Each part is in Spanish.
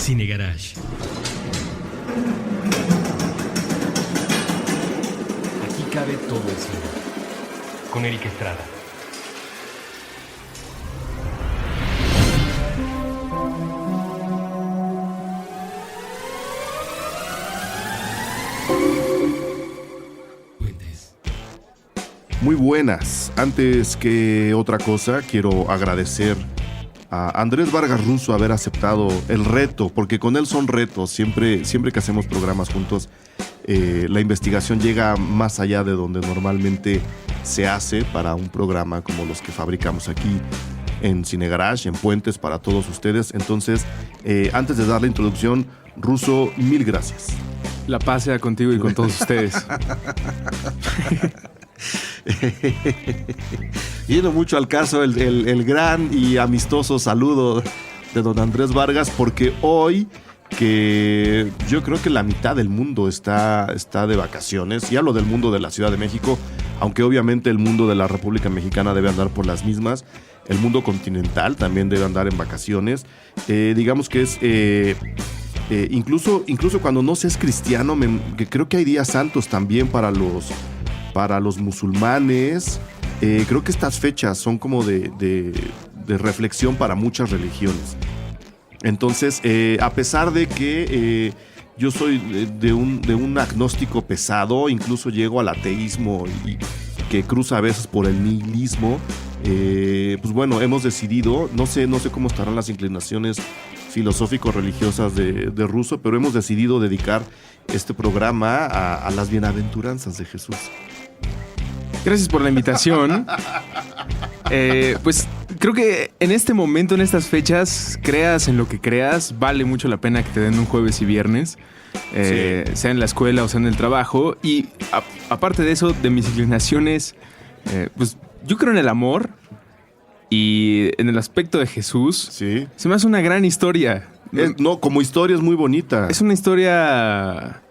Cine Garage. Aquí cabe todo el cine. Con Eric Estrada. Muy buenas. Antes que otra cosa, quiero agradecer a Andrés Vargas Russo haber aceptado el reto, porque con él son retos. Siempre que hacemos programas juntos, la investigación llega más allá de donde normalmente se hace para un programa como los que fabricamos aquí en Cine Garage, en Puentes, para todos ustedes. Entonces, antes de dar la introducción, Russo, mil gracias. La paz sea contigo y con todos ustedes. Yendo mucho al caso el gran y amistoso saludo de don Andrés Vargas, porque hoy, que yo creo que la mitad del mundo está de vacaciones, y hablo del mundo de la Ciudad de México, aunque obviamente el mundo de la República Mexicana debe andar por las mismas, el mundo continental también debe andar en vacaciones, digamos que es... incluso cuando no se es cristiano, que creo que hay días santos también para los musulmanes. Creo que estas fechas son como de reflexión para muchas religiones. Entonces, a pesar de que yo soy de un agnóstico pesado, incluso llego al ateísmo y que cruza a veces por el nihilismo, pues bueno, hemos decidido, no sé cómo estarán las inclinaciones filosófico-religiosas de Russo, pero hemos decidido dedicar este programa a las bienaventuranzas de Jesús. Gracias por la invitación. Pues creo que en este momento, en estas fechas, creas en lo que creas, vale mucho la pena que te den un jueves y viernes, sí, sea en la escuela o sea en el trabajo. Y aparte de eso, de mis inclinaciones, pues yo creo en el amor y en el aspecto de Jesús. Sí. Se me hace una gran historia. Como historia es muy bonita. Es una historia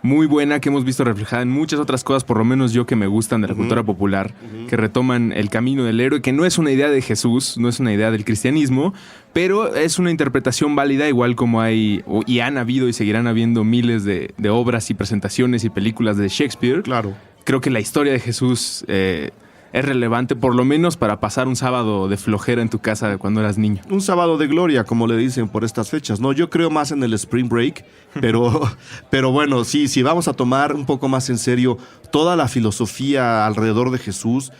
muy buena que hemos visto reflejada en muchas otras cosas, por lo menos yo, que me gustan de la cultura popular, que retoman el camino del héroe, que no es una idea de Jesús, no es una idea del cristianismo, pero es una interpretación válida, igual como hay y han habido y seguirán habiendo miles de obras y presentaciones y películas de Shakespeare. Claro. Creo que la historia de Jesús es relevante, por lo menos para pasar un sábado de flojera en tu casa cuando eras niño. Un sábado de gloria, como le dicen por estas fechas, ¿no? Yo creo más en el Spring Break, pero bueno, sí, vamos a tomar un poco más en serio toda la filosofía alrededor de Jesús,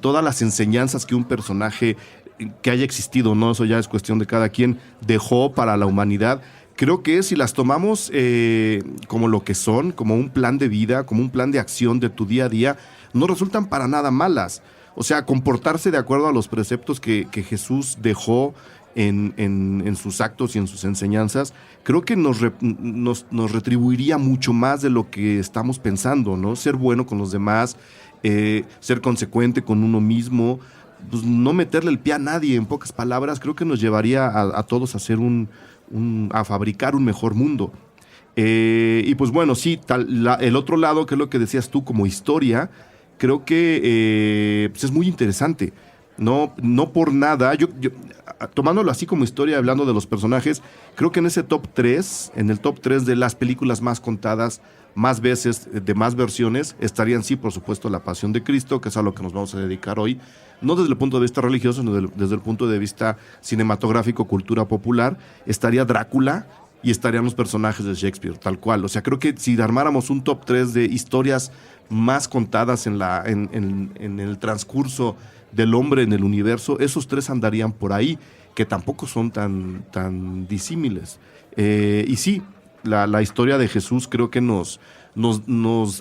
todas las enseñanzas que un personaje que haya existido, ¿no? Eso ya es cuestión de cada quien, dejó para la humanidad. Creo que si las tomamos como lo que son, como un plan de vida, como un plan de acción de tu día a día, no resultan para nada malas. O sea, comportarse de acuerdo a los preceptos que Jesús dejó en sus actos y en sus enseñanzas, creo que nos retribuiría mucho más de lo que estamos pensando, ¿no? Ser bueno con los demás, ser consecuente con uno mismo, pues no meterle el pie a nadie, en pocas palabras, creo que nos llevaría a todos a hacer a fabricar un mejor mundo. Y pues bueno, sí, el otro lado, que es lo que decías tú como historia, creo que pues es muy interesante. No por nada, yo tomándolo así como historia, hablando de los personajes, creo que en el top 3 de las películas más contadas, más veces, de más versiones, estarían, sí, por supuesto, La Pasión de Cristo, que es a lo que nos vamos a dedicar hoy, no desde el punto de vista religioso, sino desde el punto de vista cinematográfico, cultura popular. Estaría Drácula y estarían los personajes de Shakespeare, tal cual. O sea, creo que si armáramos un top 3 de historias más contadas en el transcurso del hombre en el universo, esos tres andarían por ahí, que tampoco son tan disímiles. Y sí, la historia de Jesús creo que nos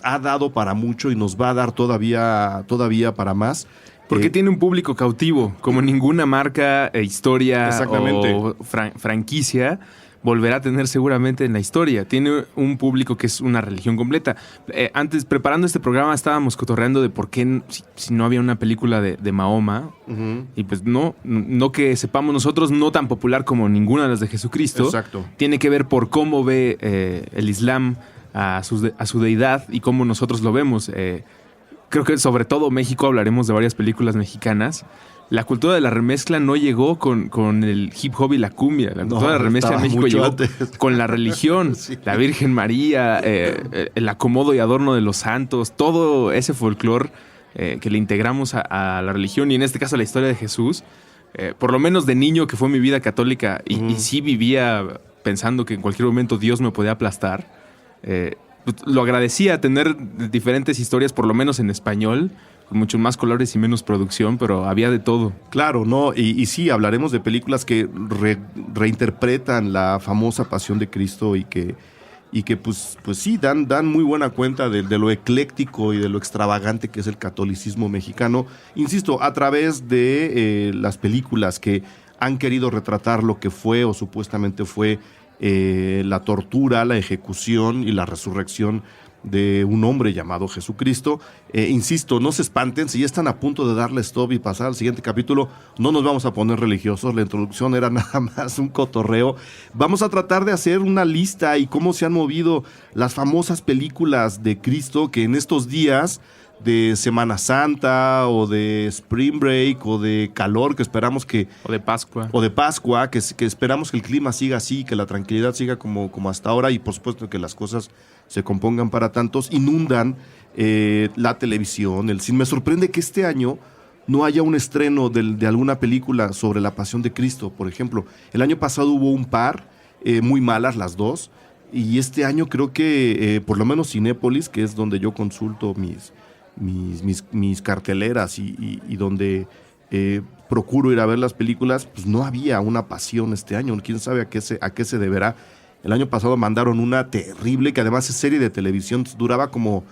ha dado para mucho y nos va a dar todavía para más. Porque tiene un público cautivo, como ninguna marca, historia o franquicia volverá a tener seguramente en la historia. Tiene un público que es una religión completa. Antes, preparando este programa, estábamos cotorreando de por qué si no había una película de Mahoma. Uh-huh. Y pues no que sepamos nosotros, no tan popular como ninguna de las de Jesucristo. Exacto. Tiene que ver por cómo ve el Islam a su deidad y cómo nosotros lo vemos. Creo que sobre todo México, hablaremos de varias películas mexicanas, la cultura de la remezcla no llegó con el hip hop y la cumbia. La cultura de la remezcla en México llegó antes con la religión, sí. La Virgen María, el acomodo y adorno de los santos, todo ese folclore que le integramos a la religión y en este caso a la historia de Jesús. Por lo menos de niño, que fue mi vida católica, y sí vivía pensando que en cualquier momento Dios me podía aplastar. Lo agradecía tener diferentes historias, por lo menos en español, con muchos más colores y menos producción, pero había de todo. Claro, ¿no? Y sí, hablaremos de películas que reinterpretan la famosa Pasión de Cristo y que pues sí, dan muy buena cuenta de lo ecléctico y de lo extravagante que es el catolicismo mexicano. Insisto, a través de las películas que han querido retratar lo que fue o supuestamente fue la tortura, la ejecución y la resurrección de un hombre llamado Jesucristo. Insisto, no se espanten, si ya están a punto de darle stop y pasar al siguiente capítulo, no nos vamos a poner religiosos, la introducción era nada más un cotorreo. Vamos a tratar de hacer una lista y cómo se han movido las famosas películas de Cristo que en estos días de Semana Santa o de Spring Break o de calor que esperamos que... O de Pascua. O de Pascua, que esperamos que el clima siga así, que la tranquilidad siga como hasta ahora y por supuesto que las cosas se compongan para tantos, inundan la televisión, el cine. Me sorprende que este año no haya un estreno de alguna película sobre la Pasión de Cristo, por ejemplo. El año pasado hubo un par, muy malas las dos, y este año creo que por lo menos Cinépolis, que es donde yo consulto mis carteleras y donde procuro ir a ver las películas, pues no había una Pasión este año. Quién sabe a qué se deberá. El año pasado mandaron una terrible, que además es serie de televisión, duraba como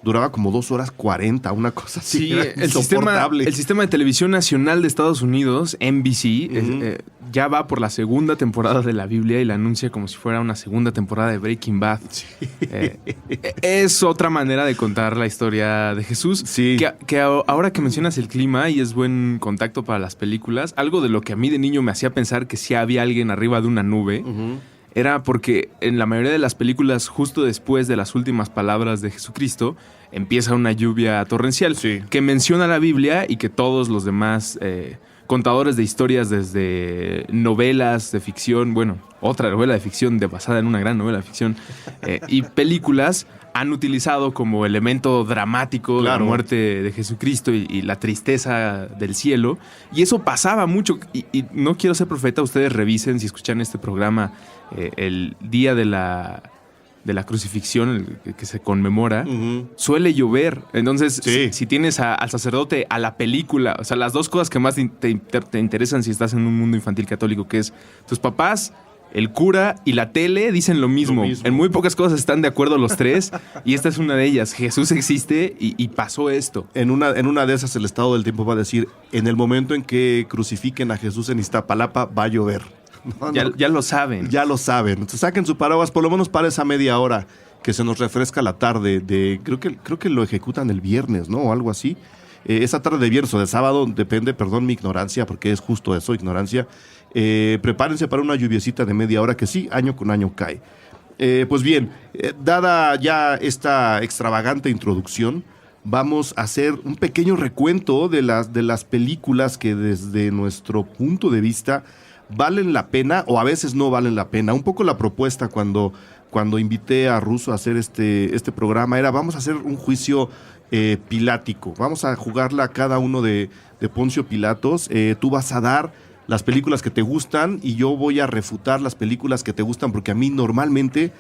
2 horas 40, una cosa así. Sí, el sistema de televisión nacional de Estados Unidos, NBC, ya va por la segunda temporada de la Biblia y la anuncia como si fuera una segunda temporada de Breaking Bad. Sí. Es otra manera de contar la historia de Jesús. Sí. Que ahora que mencionas el clima y es buen contacto para las películas, algo de lo que a mí de niño me hacía pensar que sí había alguien arriba de una nube, era porque en la mayoría de las películas, justo después de las últimas palabras de Jesucristo, empieza una lluvia torrencial que menciona la Biblia y que todos los demás contadores de historias, desde novelas de ficción, bueno, otra novela de ficción basada en una gran novela de ficción, y películas, han utilizado como elemento dramático de la muerte de Jesucristo y la tristeza del cielo. Y eso pasaba mucho. Y no quiero ser profeta, ustedes revisen si escuchan este programa el día de la crucifixión, el que se conmemora, suele llover. Entonces, si tienes al sacerdote, a la película, o sea, las dos cosas que más te interesan si estás en un mundo infantil católico, que es tus papás, el cura y la tele, dicen lo mismo. En muy pocas cosas están de acuerdo los tres, y esta es una de ellas. Jesús existe y pasó esto. En una de esas, el estado del tiempo va a decir, en el momento en que crucifiquen a Jesús en Iztapalapa, va a llover. Ya lo saben. Ya lo saben. Entonces saquen su paraguas, por lo menos para esa media hora que se nos refresca la tarde. Creo que lo ejecutan el viernes, ¿no? O algo así. Esa tarde de viernes o de sábado, depende, perdón mi ignorancia, porque es justo eso, ignorancia. Prepárense para una lluviecita de media hora que sí, año con año cae. Pues bien, dada ya esta extravagante introducción, vamos a hacer un pequeño recuento de las películas que desde nuestro punto de vista valen la pena o a veces no valen la pena. Un poco la propuesta cuando invité a Russo a hacer este programa era, vamos a hacer un juicio pilático. Vamos a jugarla a cada uno de Poncio Pilatos. Tú vas a dar las películas que te gustan y yo voy a refutar las películas que te gustan, porque a mí normalmente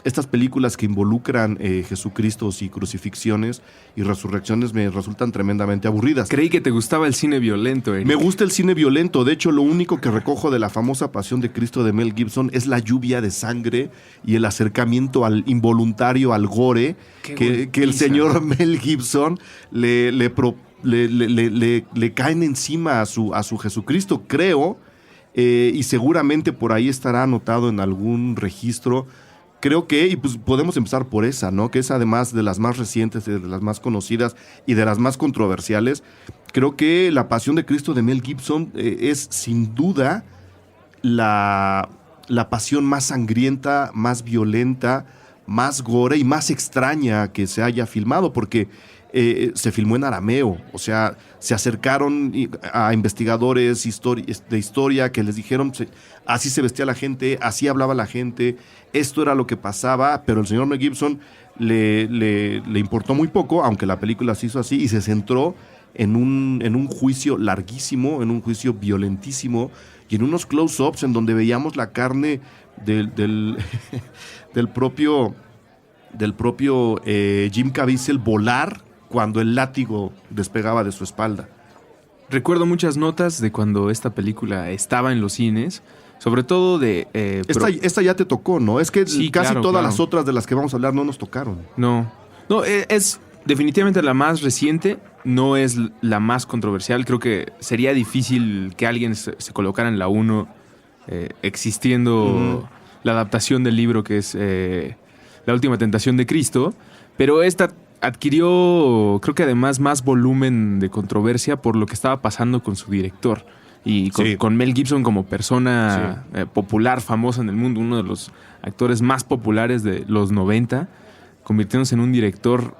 estas películas que involucran Jesucristos y crucifixiones y resurrecciones me resultan tremendamente aburridas. Creí que te gustaba el cine violento, Eric. Me gusta el cine violento. De hecho, lo único que recojo de la famosa Pasión de Cristo de Mel Gibson es la lluvia de sangre y el acercamiento al involuntario, al gore, que el señor Mel Gibson le caen encima a su Jesucristo, creo, y seguramente por ahí estará anotado en algún registro. Creo que, y pues podemos empezar por esa, ¿no? Que es además de las más recientes, de las más conocidas y de las más controversiales. Creo que La Pasión de Cristo de Mel Gibson es sin duda la pasión más sangrienta, más violenta, más gore y más extraña que se haya filmado, porque se filmó en arameo. O sea, se acercaron a investigadores de historia que les dijeron, así se vestía la gente, así hablaba la gente, esto era lo que pasaba, pero el señor Mel Gibson le importó muy poco, aunque la película se hizo así, y se centró en un juicio larguísimo, en un juicio violentísimo, y en unos close-ups en donde veíamos la carne del propio Jim Caviezel volar cuando el látigo despegaba de su espalda. Recuerdo muchas notas de cuando esta película estaba en los cines, sobre todo de... Esta ya te tocó, ¿no? Es que Sí, casi claro, todas claro. las otras de las que vamos a hablar no nos tocaron. No, es definitivamente la más reciente, no es la más controversial. Creo que sería difícil que alguien se colocara en la 1 existiendo la adaptación del libro que es La Última Tentación de Cristo, pero esta adquirió, creo que además, más volumen de controversia por lo que estaba pasando con su director. Y Sí. con Mel Gibson como persona popular, famosa en el mundo, uno de los actores más populares de los 90, convirtiéndose en un director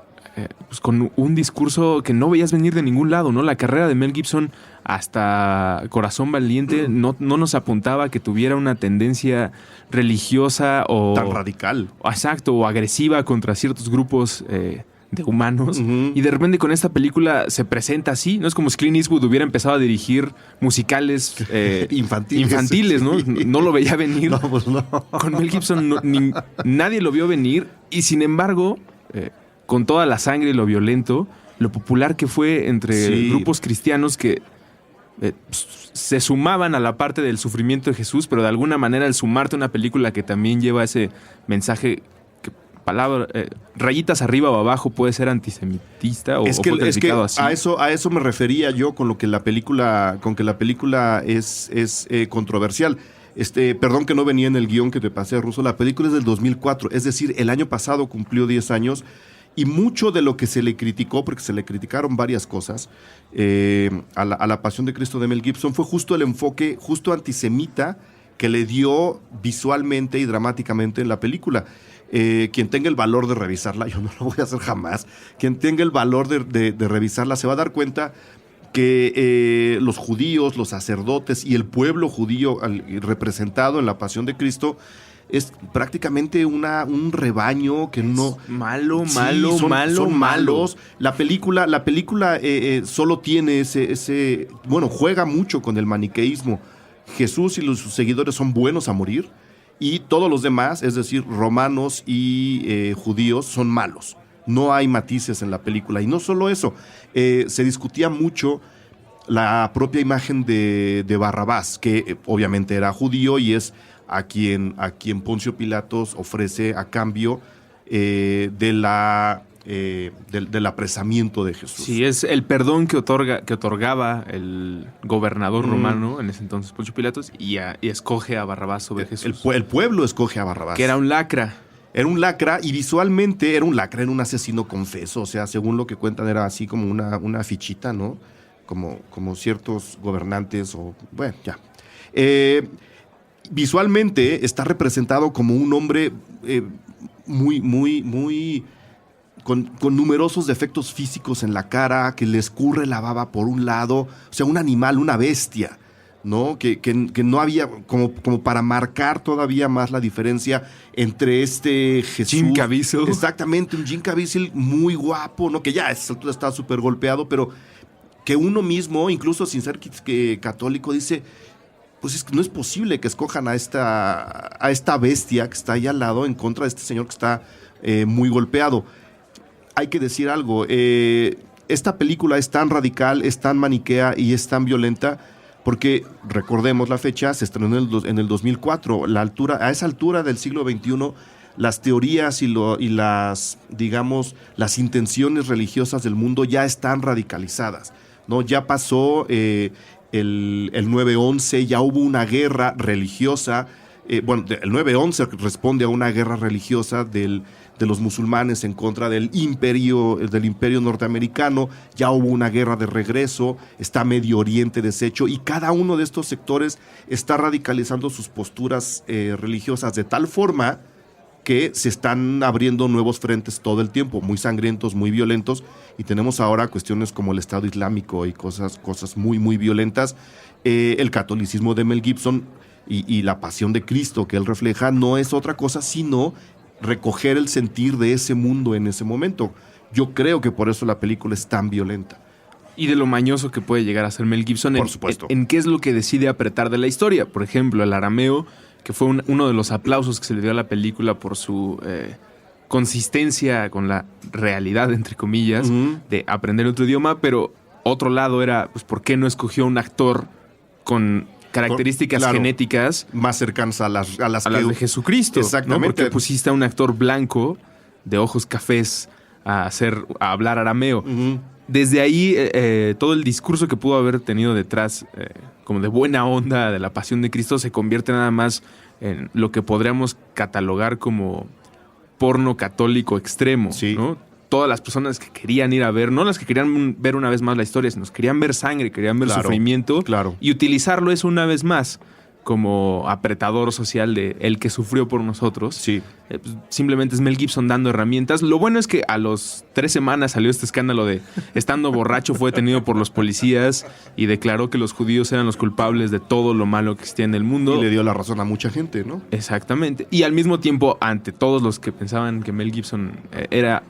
pues con un discurso que no veías venir de ningún lado, ¿no? La carrera de Mel Gibson hasta Corazón Valiente no nos apuntaba a que tuviera una tendencia religiosa o... Tan radical. Exacto, o agresiva contra ciertos grupos de humanos. Ujú. Y de repente con esta película se presenta así, ¿no? Es como si Clint Eastwood hubiera empezado a dirigir musicales Infantiles. ¿no? Sí. No lo veía venir. No, pues no. Con Mel Gibson nadie lo vio venir y sin embargo, con toda la sangre y lo violento, lo popular que fue entre Sí. grupos cristianos que se sumaban a la parte del sufrimiento de Jesús, pero de alguna manera al sumarte a una película que también lleva ese mensaje que rayitas arriba o abajo puede ser antisemitista o Es fue que calificado así. a eso me refería yo con que la película es controversial. Perdón que no venía en el guión que te pasé, Russo. La película es del 2004, es decir, el año pasado cumplió 10 años. Y mucho de lo que se le criticó, porque se le criticaron varias cosas, a la Pasión de Cristo de Mel Gibson, fue justo el enfoque justo antisemita que le dio visualmente y dramáticamente en la película. Quien tenga el valor de revisarla, yo no lo voy a hacer jamás, quien tenga el valor de revisarla se va a dar cuenta que los judíos, los sacerdotes y el pueblo judío representado en la Pasión de Cristo es prácticamente un rebaño que no... Malo, Sí, malo, son malo. malos. La película solo tiene bueno, juega mucho con el maniqueísmo. Jesús y sus seguidores son buenos a morir y todos los demás, es decir, romanos y judíos, son malos. No hay matices en la película. Y no solo eso, se discutía mucho la propia imagen de Barrabás, que obviamente era judío y es a quien Poncio Pilatos ofrece a cambio del apresamiento de Jesús. Sí, es el perdón que otorgaba el gobernador romano, en ese entonces Poncio Pilatos, y escoge a Barrabás sobre Jesús. El pueblo escoge a Barrabás. Que era un lacra. Era un lacra y visualmente era un lacra, era un asesino confeso. O sea, según lo que cuentan, era así como una fichita, ¿no? Como ciertos gobernantes o... Bueno, ya. Visualmente está representado como un hombre muy con numerosos defectos físicos en la cara, que le escurre la baba por un lado, o sea, un animal, una bestia, ¿no? Que no había, como para marcar todavía más la diferencia entre Jesús. Jim Caviezel. Exactamente, un Jim Caviezel muy guapo, ¿no? Que ya a esa altura está súper golpeado, pero que uno mismo, incluso sin ser católico, dice... Pues es que no es posible que escojan a esta bestia que está ahí al lado en contra de este señor que está muy golpeado. Hay que decir algo, esta película es tan radical, es tan maniquea y es tan violenta porque, recordemos la fecha, se estrenó en el 2004. A esa altura del siglo XXI, las teorías y las, digamos, las intenciones religiosas del mundo ya están radicalizadas, ¿no? Ya pasó... El 9/11, ya hubo una guerra religiosa. El 9/11 responde a una guerra religiosa de los musulmanes en contra del imperio norteamericano. Ya hubo una guerra de regreso, está Medio Oriente deshecho y cada uno de estos sectores está radicalizando sus posturas religiosas de tal forma que se están abriendo nuevos frentes todo el tiempo, muy sangrientos, muy violentos, y tenemos ahora cuestiones como el Estado Islámico y cosas muy, muy violentas. El catolicismo de Mel Gibson y la pasión de Cristo que él refleja no es otra cosa sino recoger el sentir de ese mundo en ese momento. Yo creo que por eso la película es tan violenta. Y de lo mañoso que puede llegar a ser Mel Gibson. Por supuesto. En qué es lo que decide apretar de la historia. Por ejemplo, el arameo, que fue uno de los aplausos que se le dio a la película por su consistencia con la realidad, entre comillas, de aprender otro idioma. Pero otro lado era, pues, ¿por qué no escogió un actor con características genéticas más cercanas a las de Jesucristo? Exactamente. ¿No? Porque pusiste a un actor blanco de ojos cafés a hablar arameo. Desde ahí, todo el discurso que pudo haber tenido detrás, como de buena onda de la pasión de Cristo, se convierte nada más en lo que podríamos catalogar como porno católico extremo, sí, ¿no? Todas las personas que querían ir a ver, no las que querían ver una vez más la historia, sino que querían ver sangre, querían ver sufrimiento, y utilizarlo eso una vez más como apretador social de el que sufrió por nosotros. Sí. Pues, simplemente es Mel Gibson dando herramientas. Lo bueno es que a los 3 semanas salió este escándalo de estando borracho fue detenido por los policías y declaró que los judíos eran los culpables de todo lo malo que existía en el mundo. Y le dio la razón a mucha gente, ¿no? Exactamente. Y al mismo tiempo, ante todos los que pensaban que Mel Gibson era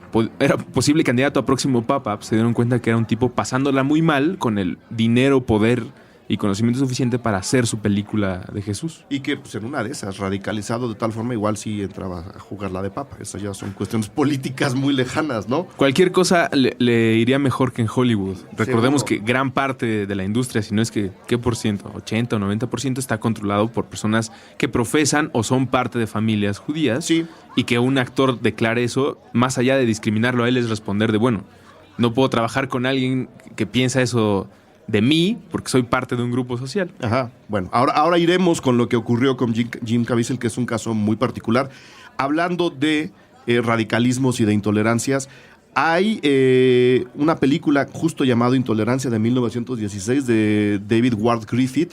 posible candidato a próximo papa, pues, se dieron cuenta que era un tipo pasándola muy mal con el dinero, poder y conocimiento suficiente para hacer su película de Jesús. Y que pues en una de esas, radicalizado de tal forma, igual sí entraba a jugar la de papa. Esas ya son cuestiones políticas muy lejanas, ¿no? Cualquier cosa le iría mejor que en Hollywood. Recordemos que gran parte de la industria, si no es que, ¿qué por ciento? 80 o 90% está controlado por personas que profesan o son parte de familias judías. Sí. Y que un actor declare eso, más allá de discriminarlo a él, es responder de, bueno, no puedo trabajar con alguien que piensa eso de mí, porque soy parte de un grupo social. Ajá. Bueno, ahora iremos con lo que ocurrió con Jim Caviezel, que es un caso muy particular. Hablando de radicalismos y de intolerancias, hay una película justo llamada Intolerancia de 1916 de David Ward Griffith,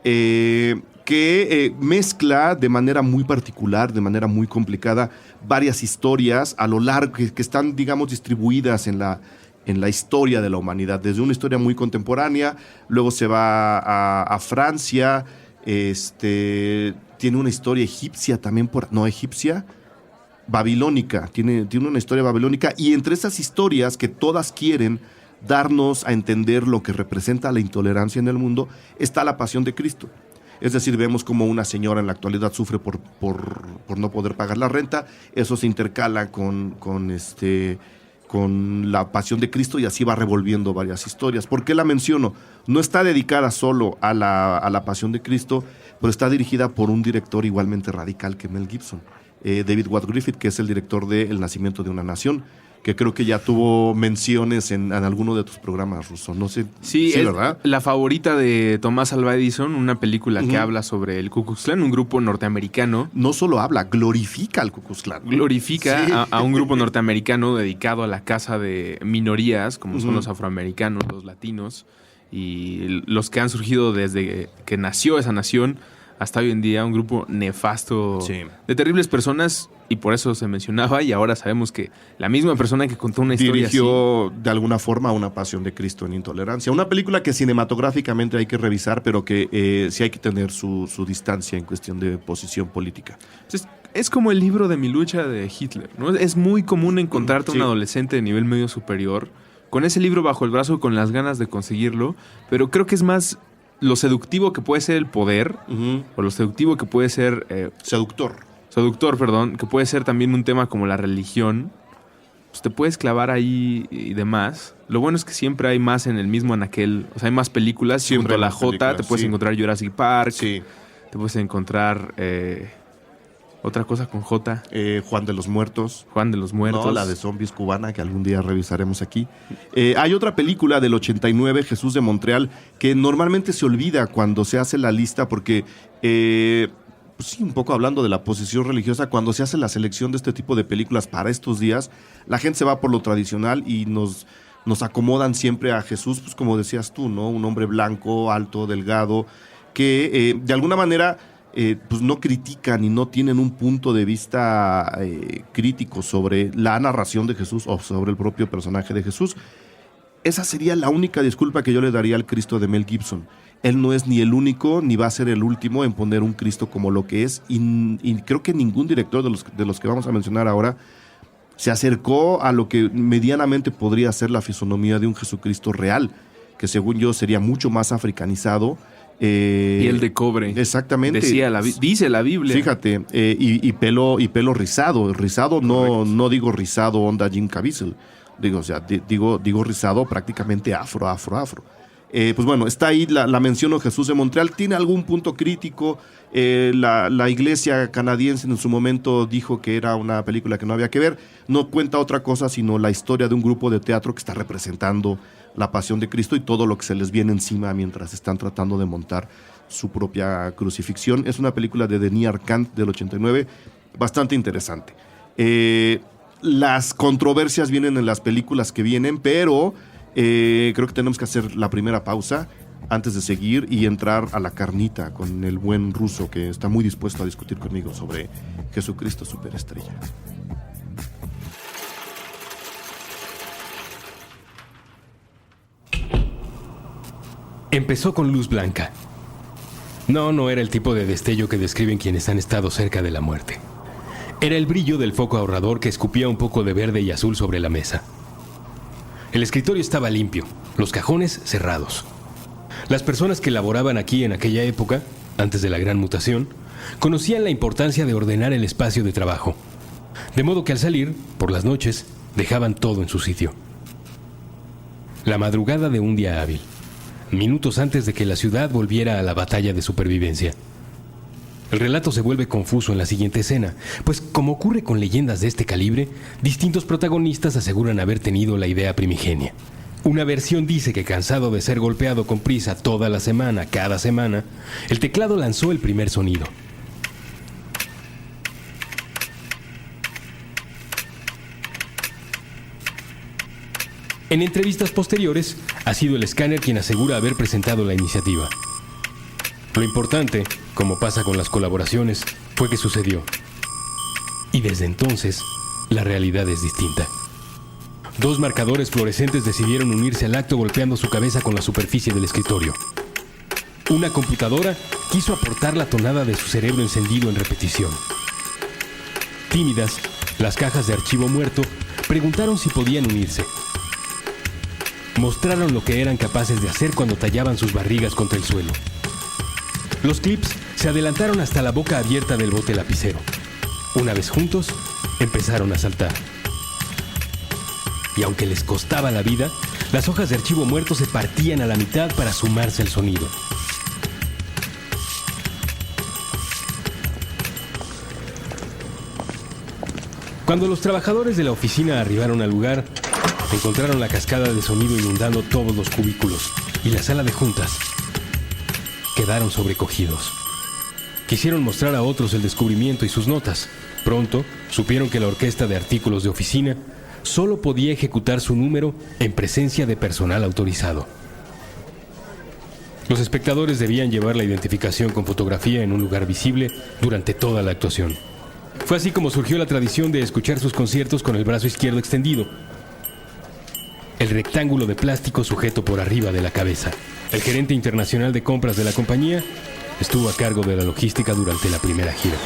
que mezcla de manera muy particular, de manera muy complicada, varias historias a lo largo que están, digamos, distribuidas en la historia de la humanidad, desde una historia muy contemporánea, luego se va a Francia, tiene una historia egipcia también, babilónica, tiene una historia babilónica, y entre esas historias que todas quieren darnos a entender lo que representa la intolerancia en el mundo, está la pasión de Cristo. Es decir, vemos como una señora en la actualidad sufre por no poder pagar la renta, eso se intercala con la pasión de Cristo y así va revolviendo varias historias. ¿Por qué la menciono? No está dedicada solo a la pasión de Cristo, pero está dirigida por un director igualmente radical que Mel Gibson, David Ward Griffith, que es el director de El nacimiento de una nación, que creo que ya tuvo menciones en alguno de tus programas, Russo. No sé. Sí, es ¿verdad? La favorita de Thomas Alva Edison, una película que habla sobre el Ku Klux Klan, un grupo norteamericano. No solo habla, glorifica al Ku Klux Klan. Glorifica a un grupo norteamericano dedicado a la caza de minorías, como son los afroamericanos, los latinos, y los que han surgido desde que nació esa nación hasta hoy en día, un grupo nefasto de terribles personas, y por eso se mencionaba, y ahora sabemos que la misma persona que contó una historia dirigió así, de alguna forma una pasión de Cristo en Intolerancia. Una película que cinematográficamente hay que revisar, pero que sí hay que tener su distancia en cuestión de posición política. Entonces, es como el libro de Mi lucha de Hitler, ¿no? Es muy común encontrarte un adolescente de nivel medio superior con ese libro bajo el brazo, con las ganas de conseguirlo, pero creo que es más lo seductivo que puede ser el poder, o lo seductivo que puede ser... Seductor, perdón, que puede ser también un tema como la religión. Pues te puedes clavar ahí y demás. Lo bueno es que siempre hay más en el mismo anaquel. O sea, hay más películas. Siempre junto a la J te puedes encontrar Jurassic Park. Sí. Te puedes encontrar... otra cosa con J. Juan de los Muertos. Juan de los Muertos. No, la de zombies cubana, que algún día revisaremos aquí. Hay otra película del 89, Jesús de Montreal, que normalmente se olvida cuando se hace la lista porque... pues sí, un poco hablando de la posición religiosa, cuando se hace la selección de este tipo de películas para estos días, la gente se va por lo tradicional y nos acomodan siempre a Jesús, pues como decías tú, ¿no? Un hombre blanco, alto, delgado, que de alguna manera pues no critican y no tienen un punto de vista crítico sobre la narración de Jesús o sobre el propio personaje de Jesús. Esa sería la única disculpa que yo le daría al Cristo de Mel Gibson. Él no es ni el único ni va a ser el último en poner un Cristo como lo que es, y creo que ningún director de los que vamos a mencionar ahora se acercó a lo que medianamente podría ser la fisonomía de un Jesucristo real, que según yo sería mucho más africanizado. Piel de cobre. Exactamente. Dice la Biblia. Fíjate, y pelo rizado. Rizado no digo rizado onda Jim Caviezel. Digo rizado prácticamente afro. Pues bueno, está ahí la menciono Jesús de Montreal. Tiene algún punto crítico. La iglesia canadiense en su momento dijo que era una película que no había que ver. No cuenta otra cosa sino la historia de un grupo de teatro que está representando la pasión de Cristo y todo lo que se les viene encima mientras están tratando de montar su propia crucifixión. Es una película de Denis Arcand del 89, bastante interesante. Las controversias vienen en las películas que vienen, pero creo que tenemos que hacer la primera pausa antes de seguir y entrar a la carnita con el buen ruso que está muy dispuesto a discutir conmigo sobre Jesucristo Superestrella. Empezó con luz blanca. No era el tipo de destello que describen quienes han estado cerca de la muerte. Era el brillo del foco ahorrador que escupía un poco de verde y azul sobre la mesa. El escritorio estaba limpio, los cajones cerrados. Las personas que laboraban aquí en aquella época, antes de la gran mutación, conocían la importancia de ordenar el espacio de trabajo. De modo que al salir, por las noches, dejaban todo en su sitio. La madrugada de un día hábil, minutos antes de que la ciudad volviera a la batalla de supervivencia. El relato se vuelve confuso en la siguiente escena, pues como ocurre con leyendas de este calibre, distintos protagonistas aseguran haber tenido la idea primigenia. Una versión dice que cansado de ser golpeado con prisa toda la semana, cada semana, el teclado lanzó el primer sonido. En entrevistas posteriores, ha sido el escáner quien asegura haber presentado la iniciativa. Lo importante, como pasa con las colaboraciones, fue que sucedió. Y desde entonces, la realidad es distinta. Dos marcadores fluorescentes decidieron unirse al acto golpeando su cabeza con la superficie del escritorio. Una computadora quiso aportar la tonada de su cerebro encendido en repetición. Tímidas, las cajas de archivo muerto preguntaron si podían unirse. Mostraron lo que eran capaces de hacer cuando tallaban sus barrigas contra el suelo. Los clips se adelantaron hasta la boca abierta del bote lapicero. Una vez juntos, empezaron a saltar. Y aunque les costaba la vida, las hojas de archivo muerto se partían a la mitad para sumarse al sonido. Cuando los trabajadores de la oficina arribaron al lugar, encontraron la cascada de sonido inundando todos los cubículos y la sala de juntas. Quedaron sobrecogidos. Quisieron mostrar a otros el descubrimiento y sus notas. Pronto supieron que la orquesta de artículos de oficina solo podía ejecutar su número en presencia de personal autorizado. Los espectadores debían llevar la identificación con fotografía en un lugar visible durante toda la actuación. Fue así como surgió la tradición de escuchar sus conciertos con el brazo izquierdo extendido, el rectángulo de plástico sujeto por arriba de la cabeza. El gerente internacional de compras de la compañía estuvo a cargo de la logística durante la primera gira.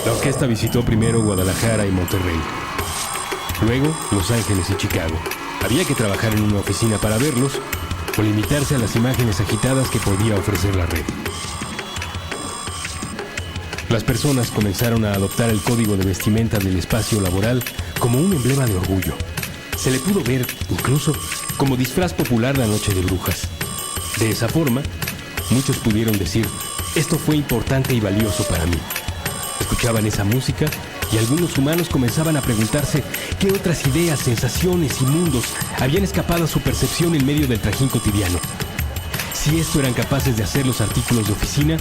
La orquesta visitó primero Guadalajara y Monterrey, luego Los Ángeles y Chicago. Había que trabajar en una oficina para verlos o limitarse a las imágenes agitadas que podía ofrecer la red. Las personas comenzaron a adoptar el código de vestimenta del espacio laboral como un emblema de orgullo. Se le pudo ver, incluso, como disfraz popular la noche de brujas. De esa forma, muchos pudieron decir, esto fue importante y valioso para mí. Escuchaban esa música y algunos humanos comenzaban a preguntarse qué otras ideas, sensaciones y mundos habían escapado a su percepción en medio del trajín cotidiano. Si esto eran capaces de hacer los artículos de oficina,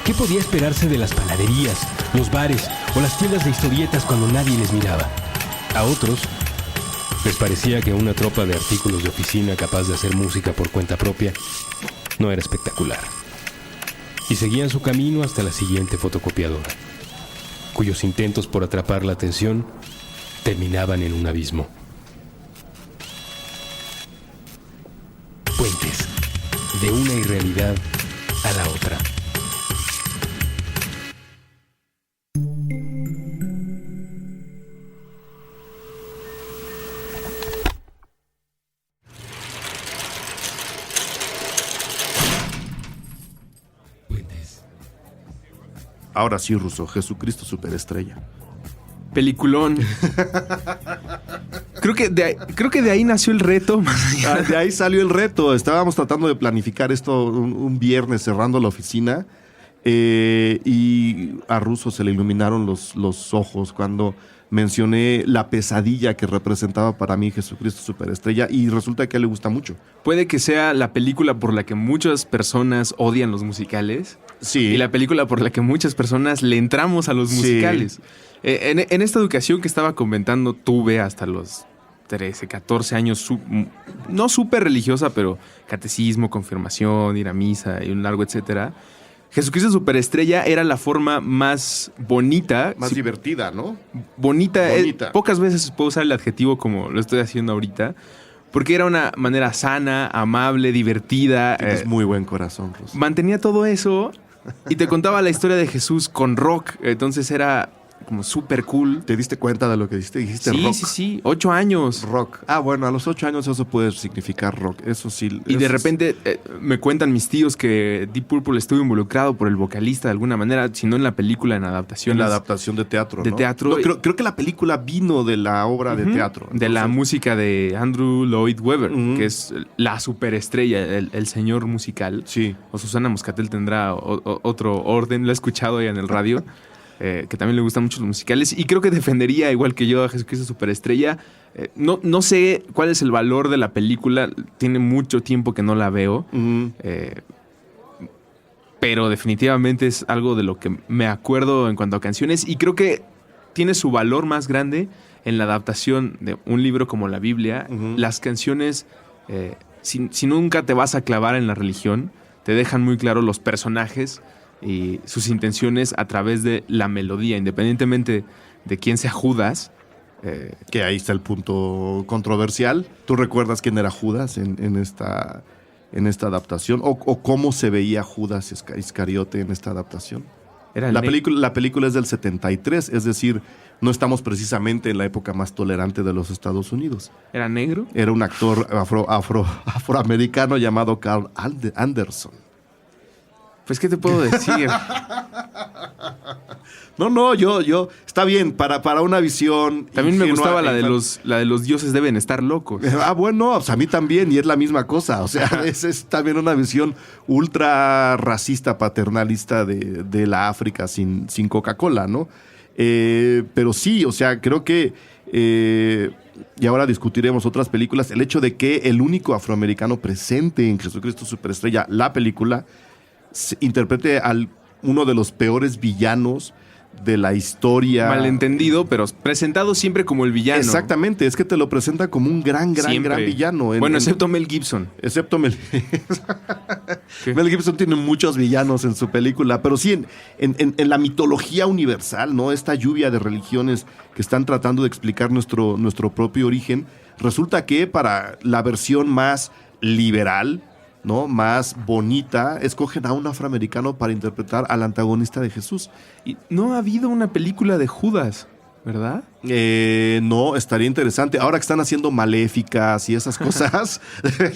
¿qué podía esperarse de las panaderías, los bares o las tiendas de historietas cuando nadie les miraba? A otros les parecía que una tropa de artículos de oficina capaz de hacer música por cuenta propia no era espectacular. y seguían su camino hasta la siguiente fotocopiadora, cuyos intentos por atrapar la atención terminaban en un abismo. Puentes de una irrealidad a la otra. Ahora sí, Russo, Jesucristo Superestrella. Peliculón. Creo que de ahí nació el reto. De ahí salió el reto. Estábamos tratando de planificar esto un viernes cerrando la oficina y a Russo se le iluminaron los ojos cuando mencioné la pesadilla que representaba para mí Jesucristo Superestrella, y resulta que a él le gusta mucho. Puede que sea la película por la que muchas personas odian los musicales. Sí. Y la película por la que muchas personas le entramos a los musicales. En esta educación que estaba comentando, tuve hasta los 13, 14 años, no súper religiosa, pero catecismo, confirmación, ir a misa y un largo etcétera. Jesucristo Superestrella era la forma más bonita. Más divertida, ¿no? Bonita. Bonita. Pocas veces puedo usar el adjetivo como lo estoy haciendo ahorita. Porque era una manera sana, amable, divertida. Es muy buen corazón, Russo. Mantenía todo eso y te contaba la historia de Jesús con rock. Entonces era como súper cool. ¿Te diste cuenta de lo que dijiste? Dijiste Sí, rock. sí. 8 años. Rock. Ah, bueno, a los 8 años eso puede significar rock. Eso sí. Y de repente me cuentan mis tíos que Deep Purple estuvo involucrado por el vocalista de alguna manera, si no en la película, en adaptación. En la adaptación de teatro, de ¿no? teatro. No, creo que la película vino de la obra de teatro. De Entonces, la música de Andrew Lloyd Webber, Ujú. que es la superestrella, el señor musical. Sí. O Susana Moscatel tendrá otro orden, lo he escuchado ahí en el radio, que también le gustan mucho los musicales. Y creo que defendería, igual que yo, a Jesucristo Superestrella. No sé cuál es el valor de la película, tiene mucho tiempo que no la veo. Ujú. Pero definitivamente es algo de lo que me acuerdo en cuanto a canciones, y creo que tiene su valor más grande en la adaptación de un libro como la Biblia. Ujú. Las canciones, si nunca te vas a clavar en la religión, te dejan muy claro los personajes y sus intenciones a través de la melodía, independientemente de quién sea Judas. Que ahí está el punto controversial. ¿Tú recuerdas quién era Judas en esta adaptación? ¿O cómo se veía Judas Iscariote en esta adaptación? Era La película es del 73, es decir, no estamos precisamente en la época más tolerante de los Estados Unidos. ¿Era negro? Era un actor afroamericano llamado Carl Anderson. Pues, ¿qué te puedo decir? No, yo está bien, para una visión. También me ingenua gustaba e la de los dioses deben estar locos. Bueno, pues a mí también, y es la misma cosa. O sea, es también una visión ultra racista, paternalista de la África sin Coca-Cola, ¿no? Pero sí, o sea, creo que, y ahora discutiremos otras películas, el hecho de que el único afroamericano presente en Jesucristo Superestrella, la película, interprete al uno de los peores villanos de la historia. Malentendido, pero presentado siempre como el villano. Exactamente, es que te lo presenta como un gran villano. Excepto Mel Gibson. Excepto Mel Mel Gibson tiene muchos villanos en su película, pero sí en la mitología universal, ¿no? Esta lluvia de religiones que están tratando de explicar nuestro propio origen, resulta que para la versión más liberal, ¿no? Más bonita, escogen a un afroamericano para interpretar al antagonista de Jesús. Y no ha habido una película de Judas, ¿verdad? No, estaría interesante. Ahora que están haciendo maléficas y esas cosas.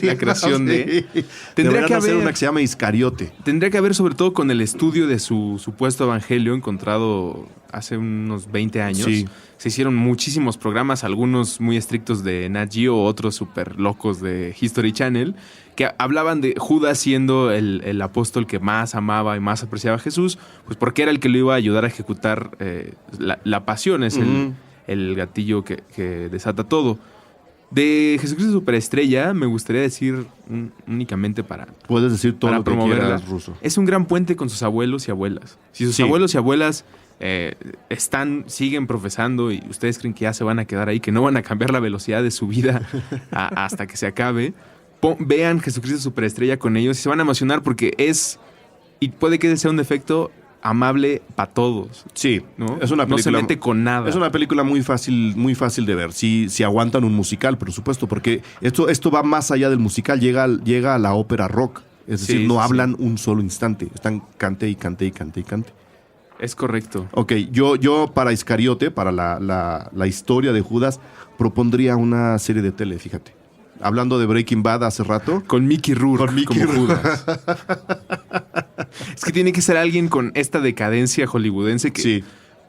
La creación de... Tendría que haber una que se llama Iscariote. Tendría que haber, sobre todo con el estudio de su supuesto evangelio encontrado hace unos 20 años. Sí. Se hicieron muchísimos programas, algunos muy estrictos de Nat Geo, otros súper locos de History Channel, que hablaban de Judas siendo el apóstol que más amaba y más apreciaba a Jesús, pues porque era el que lo iba a ayudar a ejecutar la pasión, es el gatillo que desata todo. De Jesucristo Superestrella me gustaría decir únicamente Puedes decir todo lo que promoverla. quieras, Russo. Es un gran puente con sus abuelos y abuelas. Si sus abuelos y abuelas siguen profesando y ustedes creen que ya se van a quedar ahí, que no van a cambiar la velocidad de su vida hasta que se acabe, vean Jesucristo Superestrella con ellos y se van a emocionar porque es y puede que sea un defecto amable para todos. Sí, ¿No? es una película. No se mete con nada. Es una película muy fácil de ver. Si aguantan un musical, por supuesto, porque esto va más allá del musical, llega a la ópera rock. Es decir, no hablan un solo instante. Están cante y cante y cante y cante. Es correcto. Ok, yo para Iscariote, para la historia de Judas, propondría una serie de tele, fíjate. Hablando de Breaking Bad hace rato. Con Mickey Rourke Con Mickey como Judas. Es que tiene que ser alguien con esta decadencia hollywoodense que... Sí.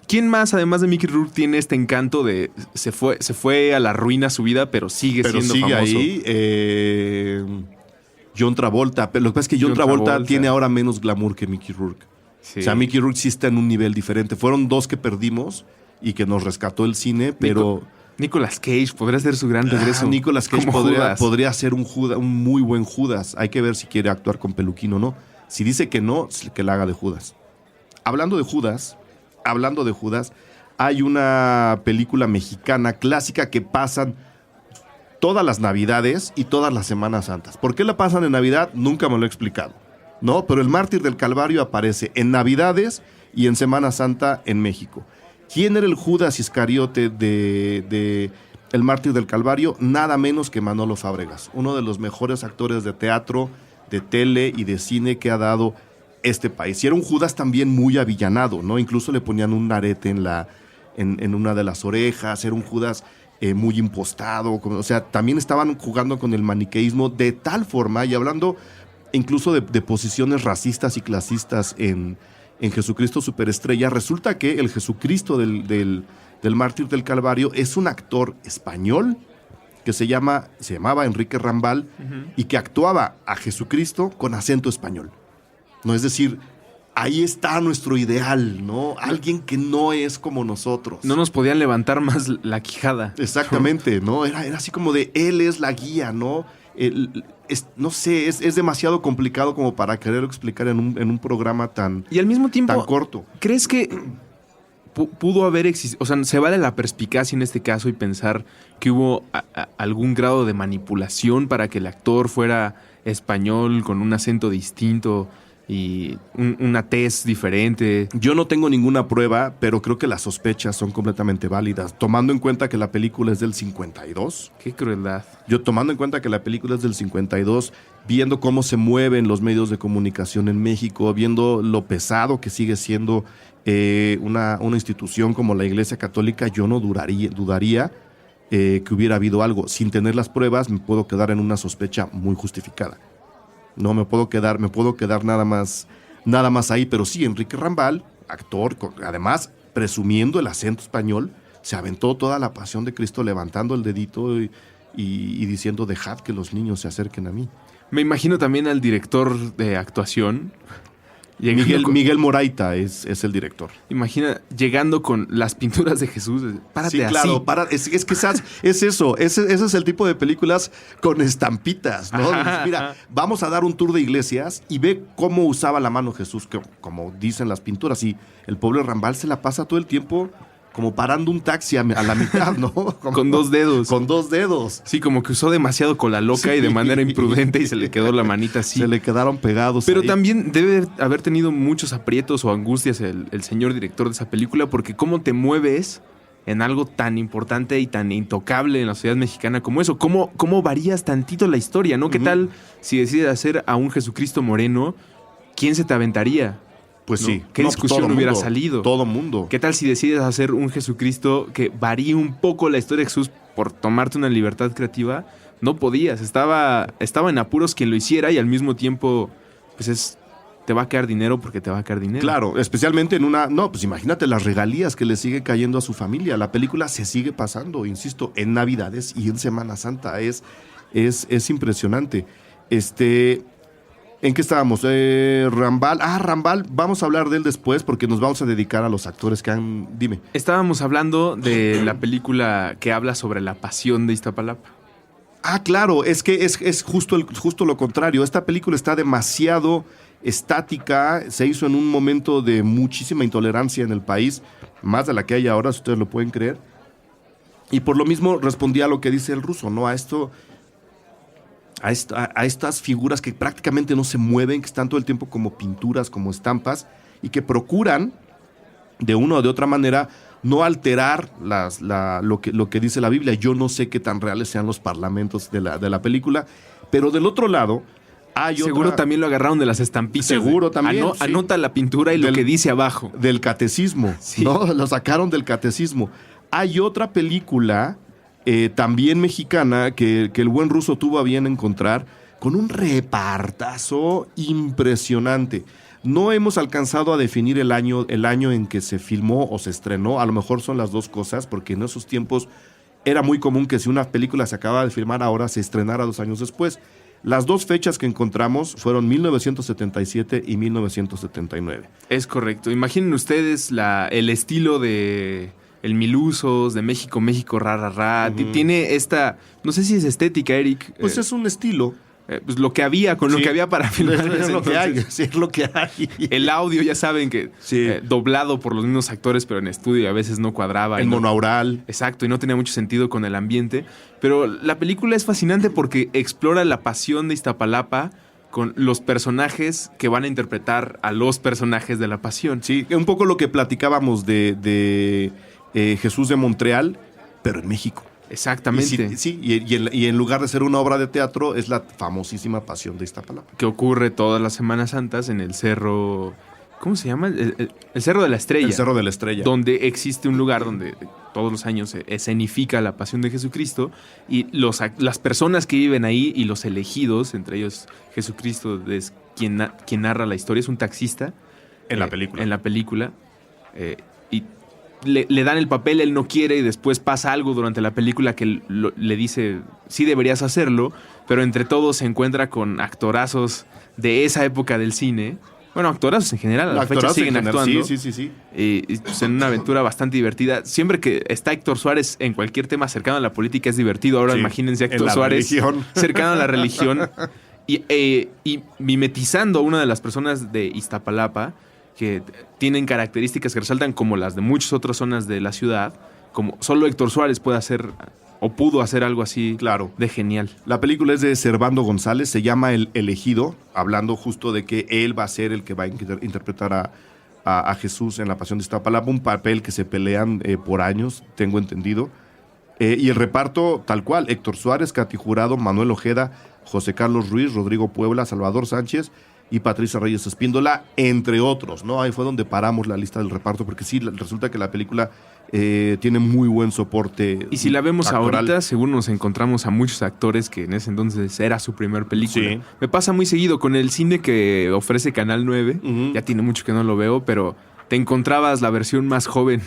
¿Quién más, además de Mickey Rourke, tiene este encanto de se fue a la ruina su vida, pero sigue siendo famoso? Ahí. John Travolta. Pero lo que pasa es que John Travolta tiene ahora menos glamour que Mickey Rourke. Sí. O sea, Mickey Rourke sí está en un nivel diferente. Fueron dos que perdimos y que nos rescató el cine, pero... Nicolas Cage podría ser su gran regreso. Nicolas Cage como Judas. podría ser un muy buen Judas. Hay que ver si quiere actuar con peluquín o no. Si dice que no, que la haga de Judas. Hablando de Judas, hay una película mexicana clásica que pasan todas las Navidades y todas las Semanas Santas. ¿Por qué la pasan en Navidad? Nunca me lo he explicado. ¿No? Pero el Mártir del Calvario aparece en Navidades y en Semana Santa en México. ¿Quién era el Judas Iscariote de El Mártir del Calvario? Nada menos que Manolo Fábregas, uno de los mejores actores de teatro, de tele y de cine que ha dado este país. Y era un Judas también muy avillanado, ¿no? Incluso le ponían un arete en una de las orejas, era un Judas muy impostado, o sea, también estaban jugando con el maniqueísmo de tal forma, y hablando incluso de posiciones racistas y clasistas en Jesucristo Superestrella. Resulta que el Jesucristo del Mártir del Calvario es un actor español que se llamaba Enrique Rambal, y que actuaba a Jesucristo con acento español. No, es decir, ahí está nuestro ideal, ¿no? Alguien que no es como nosotros. No nos podían levantar más la quijada. Exactamente, ¿no? Era así como de él es la guía, ¿no? No sé, es demasiado complicado como para quererlo explicar en un programa tan, y al mismo tiempo, tan corto. ¿crees que pudo haber existido? O sea, se vale la perspicacia en este caso y pensar que hubo algún grado de manipulación para que el actor fuera español con un acento distinto y una tez diferente. Yo no tengo ninguna prueba, pero creo que las sospechas son completamente válidas, tomando en cuenta que la película es del 52. Qué crueldad. Tomando en cuenta que la película es del 52, viendo cómo se mueven los medios de comunicación en México, viendo lo pesado que sigue siendo una institución como la Iglesia Católica, yo no dudaría que hubiera habido algo. Sin tener las pruebas, me puedo quedar en una sospecha muy justificada. No me puedo quedar nada más ahí, pero sí, Enrique Rambal, actor, además presumiendo el acento español, se aventó toda la pasión de Cristo levantando el dedito y diciendo: dejad que los niños se acerquen a mí. Me imagino también al director de actuación. Miguel Moraita es el director. Imagina llegando con las pinturas de Jesús. Párate, sí, claro, así. Es que es eso. Ese es el tipo de películas con estampitas, ¿no? Ajá, Mira, ajá. vamos a dar un tour de iglesias y ve cómo usaba la mano Jesús, como dicen las pinturas. Y el pobre Rambal se la pasa todo el tiempo como parando un taxi a la mitad, ¿no? Con 2 dedos. Con 2 dedos. Sí, como que usó demasiado cola loca y de manera imprudente y se le quedó la manita así. Se le quedaron pegados. Pero ahí. también debe haber tenido muchos aprietos o angustias el señor director de esa película, porque cómo te mueves en algo tan importante y tan intocable en la sociedad mexicana como eso. ¿Cómo varías tantito la historia, no? ¿Qué tal si decides hacer a un Jesucristo moreno? ¿Quién se te aventaría? Pues ¿no? sí. ¿Qué discusión todo hubiera mundo, salido? Todo mundo. ¿Qué tal si decides hacer un Jesucristo que varíe un poco la historia de Jesús por tomarte una libertad creativa? No podías. Estaba en apuros quien lo hiciera, y al mismo tiempo, pues te va a caer dinero porque te va a caer dinero. Claro, especialmente pues imagínate las regalías que le sigue cayendo a su familia. La película se sigue pasando, insisto, en Navidades y en Semana Santa. Es impresionante. ¿En qué estábamos? Rambal. Rambal, vamos a hablar de él después porque nos vamos a dedicar a los actores que han... Dime. Estábamos hablando de la película que habla sobre la pasión de Iztapalapa. Claro, es que es justo lo contrario. Esta película está demasiado estática, se hizo en un momento de muchísima intolerancia en el país, más de la que hay ahora, si ustedes lo pueden creer. Y por lo mismo respondía a lo que dice el ruso, ¿no? A esto a estas figuras que prácticamente no se mueven, que están todo el tiempo como pinturas, como estampas, y que procuran, de una o de otra manera, no alterar lo que dice la Biblia. Yo no sé qué tan reales sean los parlamentos de la película, pero del otro lado hay Seguro también lo agarraron de las estampitas. Seguro también, sí. Anota la pintura y lo que dice abajo. Del catecismo, Sí. ¿no? Lo sacaron del catecismo. Hay otra película también mexicana que el buen ruso tuvo a bien encontrar, con un repartazo impresionante. No hemos alcanzado a definir el año en que se filmó o se estrenó. A lo mejor son las dos cosas, porque en esos tiempos era muy común que si una película se acababa de filmar ahora, se estrenara 2 años después. Las dos fechas que encontramos fueron 1977 y 1979. Es correcto. Imaginen ustedes el estilo de El Milusos, de México, México, ra, ra, ra. Tiene esta, no sé si es estética, Eric. Pues es un estilo. Pues lo que había, con lo Sí. que había para filmar. Es lo que hay, Entonces, sí, es lo que hay. el audio, ya saben que Sí. doblado por los mismos actores, pero en estudio a veces no cuadraba. El y no- monoaural. Exacto, y no tenía mucho sentido con el ambiente. Pero la película es fascinante porque explora la pasión de Iztapalapa con los personajes que van a interpretar a los personajes de la pasión. Sí, un poco lo que platicábamos de Jesús de Montreal, pero en México. Exactamente. Y en lugar de ser una obra de teatro, es la famosísima Pasión de Iztapalapa. Que ocurre todas las Semanas Santas en el cerro. ¿Cómo se llama? El Cerro de la Estrella. El Cerro de la Estrella. Donde existe un lugar donde todos los años se escenifica la pasión de Jesucristo y las personas que viven ahí y los elegidos, entre ellos Jesucristo, es quien narra la historia, es un taxista. En la película. En la película. Y le dan el papel, él no quiere y después pasa algo durante la película que le dice, sí deberías hacerlo, pero entre todos se encuentra con actorazos de esa época del cine. Bueno, actorazos en general, a la fecha Actorazos siguen en general, actuando. Sí. Y pues, en una aventura bastante divertida. Siempre que está Héctor Suárez en cualquier tema cercano a la política es divertido. Ahora Sí, imagínense a en Héctor la Suárez religión. cercano a la religión y mimetizando a una de las personas de Iztapalapa que tienen características que resaltan como las de muchas otras zonas de la ciudad, como solo Héctor Suárez puede hacer o pudo hacer algo así Claro. de genial. La película es de Servando González, se llama El Elegido, hablando justo de que él va a ser el que va a interpretar a Jesús en la Pasión de Iztapalapa, un papel que se pelean por años, tengo entendido. Y el reparto tal cual, Héctor Suárez, Katy Jurado, Manuel Ojeda, José Carlos Ruiz, Rodrigo Puebla, Salvador Sánchez y Patricia Reyes Espíndola, entre otros, ¿no? Ahí fue donde paramos la lista del reparto, porque sí, resulta que la película tiene muy buen soporte. Y si la vemos actoral. ahorita, seguro nos encontramos a muchos actores que en ese entonces era su primer película. Sí. Me pasa muy seguido con el cine que ofrece Canal 9. Ujú. Ya tiene mucho que no lo veo, pero te encontrabas la versión más joven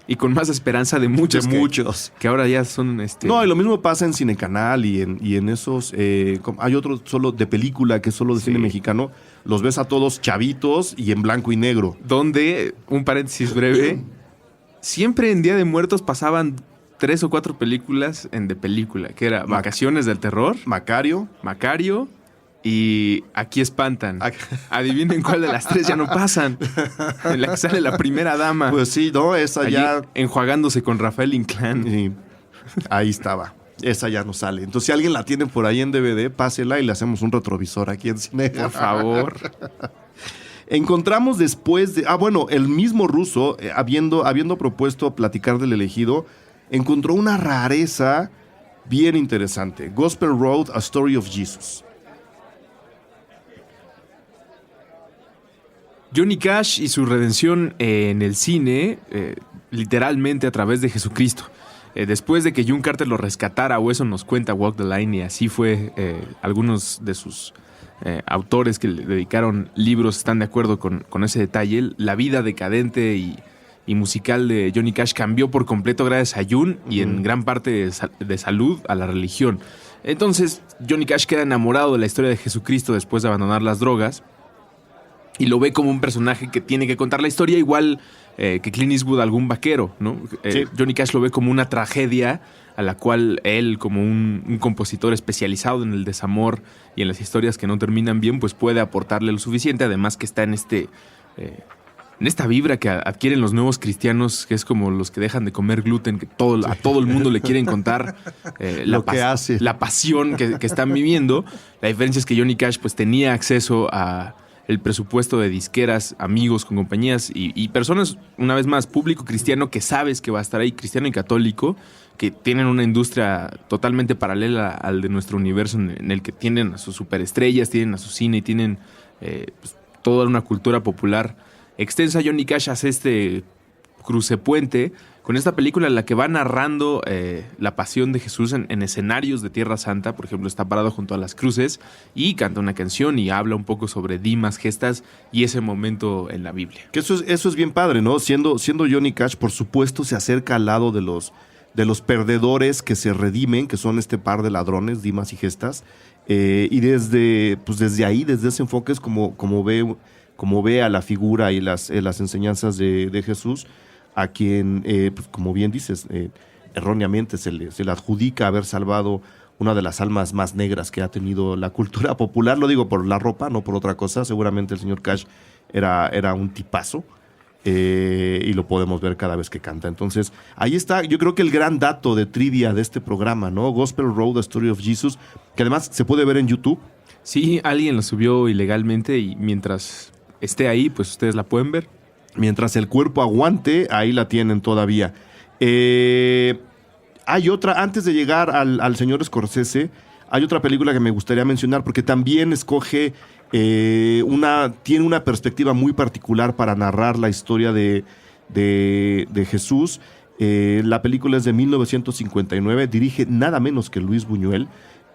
y con más esperanza de muchos. De muchos. Que ahora ya son... No, y lo mismo pasa en Cinecanal y en esos... hay otro solo de película que es solo de Sí. cine mexicano. Los ves a todos chavitos y en blanco y negro. Donde, un paréntesis breve, siempre en Día de Muertos pasaban 3 o 4 películas de película, que era Vacaciones del Terror, Macario. Macario y Aquí Espantan. Ac- Adivinen cuál de las 3 ya no pasan. En la que sale la primera dama. Pues sí, no, esa allí ya... enjuagándose con Rafael Inclán. Sí, ahí estaba. Esa ya no sale. Entonces, si alguien la tiene por ahí en DVD, pásela y le hacemos un retrovisor aquí en Cine. Por favor. Encontramos después de... el mismo ruso, habiendo propuesto platicar del elegido, encontró una rareza bien interesante. Gospel Road, A Story of Jesus. Johnny Cash y su redención en el cine, literalmente a través de Jesucristo. Después de que June Carter lo rescatara, o eso nos cuenta Walk the Line, y así fue, algunos de sus autores que le dedicaron libros están de acuerdo con ese detalle. La vida decadente y musical de Johnny Cash cambió por completo gracias a June y en gran parte de salud a la religión. Entonces Johnny Cash queda enamorado de la historia de Jesucristo después de abandonar las drogas y lo ve como un personaje que tiene que contar la historia igual que Clint Eastwood algún vaquero, ¿no? Sí. Johnny Cash lo ve como una tragedia a la cual él, como un compositor especializado en el desamor y en las historias que no terminan bien, pues puede aportarle lo suficiente, además que está en este esta vibra que adquieren los nuevos cristianos, que es como los que dejan de comer gluten, que a todo el mundo le quieren contar Lo que hace. la pasión que están viviendo. La diferencia es que Johnny Cash pues tenía acceso a el presupuesto de disqueras, amigos con compañías y personas, una vez más, público cristiano que sabes que va a estar ahí, cristiano y católico, que tienen una industria totalmente paralela al de nuestro universo, en el que tienen a sus superestrellas, tienen a su cine y tienen pues, toda una cultura popular extensa. Johnny Cash hace este crucepuente con esta película en la que va narrando la pasión de Jesús en escenarios de Tierra Santa. Por ejemplo, está parado junto a las cruces y canta una canción y habla un poco sobre Dimas, Gestas y ese momento en la Biblia. Que eso es bien padre, ¿no? Siendo Johnny Cash, por supuesto, se acerca al lado de los perdedores que se redimen, que son este par de ladrones, Dimas y Gestas. Y desde ahí, desde ese enfoque, es como ve a la figura y las enseñanzas de Jesús, a quien, pues como bien dices, erróneamente se le adjudica haber salvado una de las almas más negras que ha tenido la cultura popular. Lo digo por la ropa, no por otra cosa. Seguramente el señor Cash era un tipazo, y lo podemos ver cada vez que canta. Entonces, ahí está, yo creo que el gran dato de trivia de este programa, ¿no? Gospel Road, The Story of Jesus, que además se puede ver en YouTube. Sí, alguien lo subió ilegalmente y mientras esté ahí, pues ustedes la pueden ver. Mientras el cuerpo aguante, ahí la tienen todavía. Hay otra, antes de llegar al señor Scorsese, hay otra película que me gustaría mencionar porque también escoge tiene una perspectiva muy particular para narrar la historia de Jesús. La película es de 1959, dirige nada menos que Luis Buñuel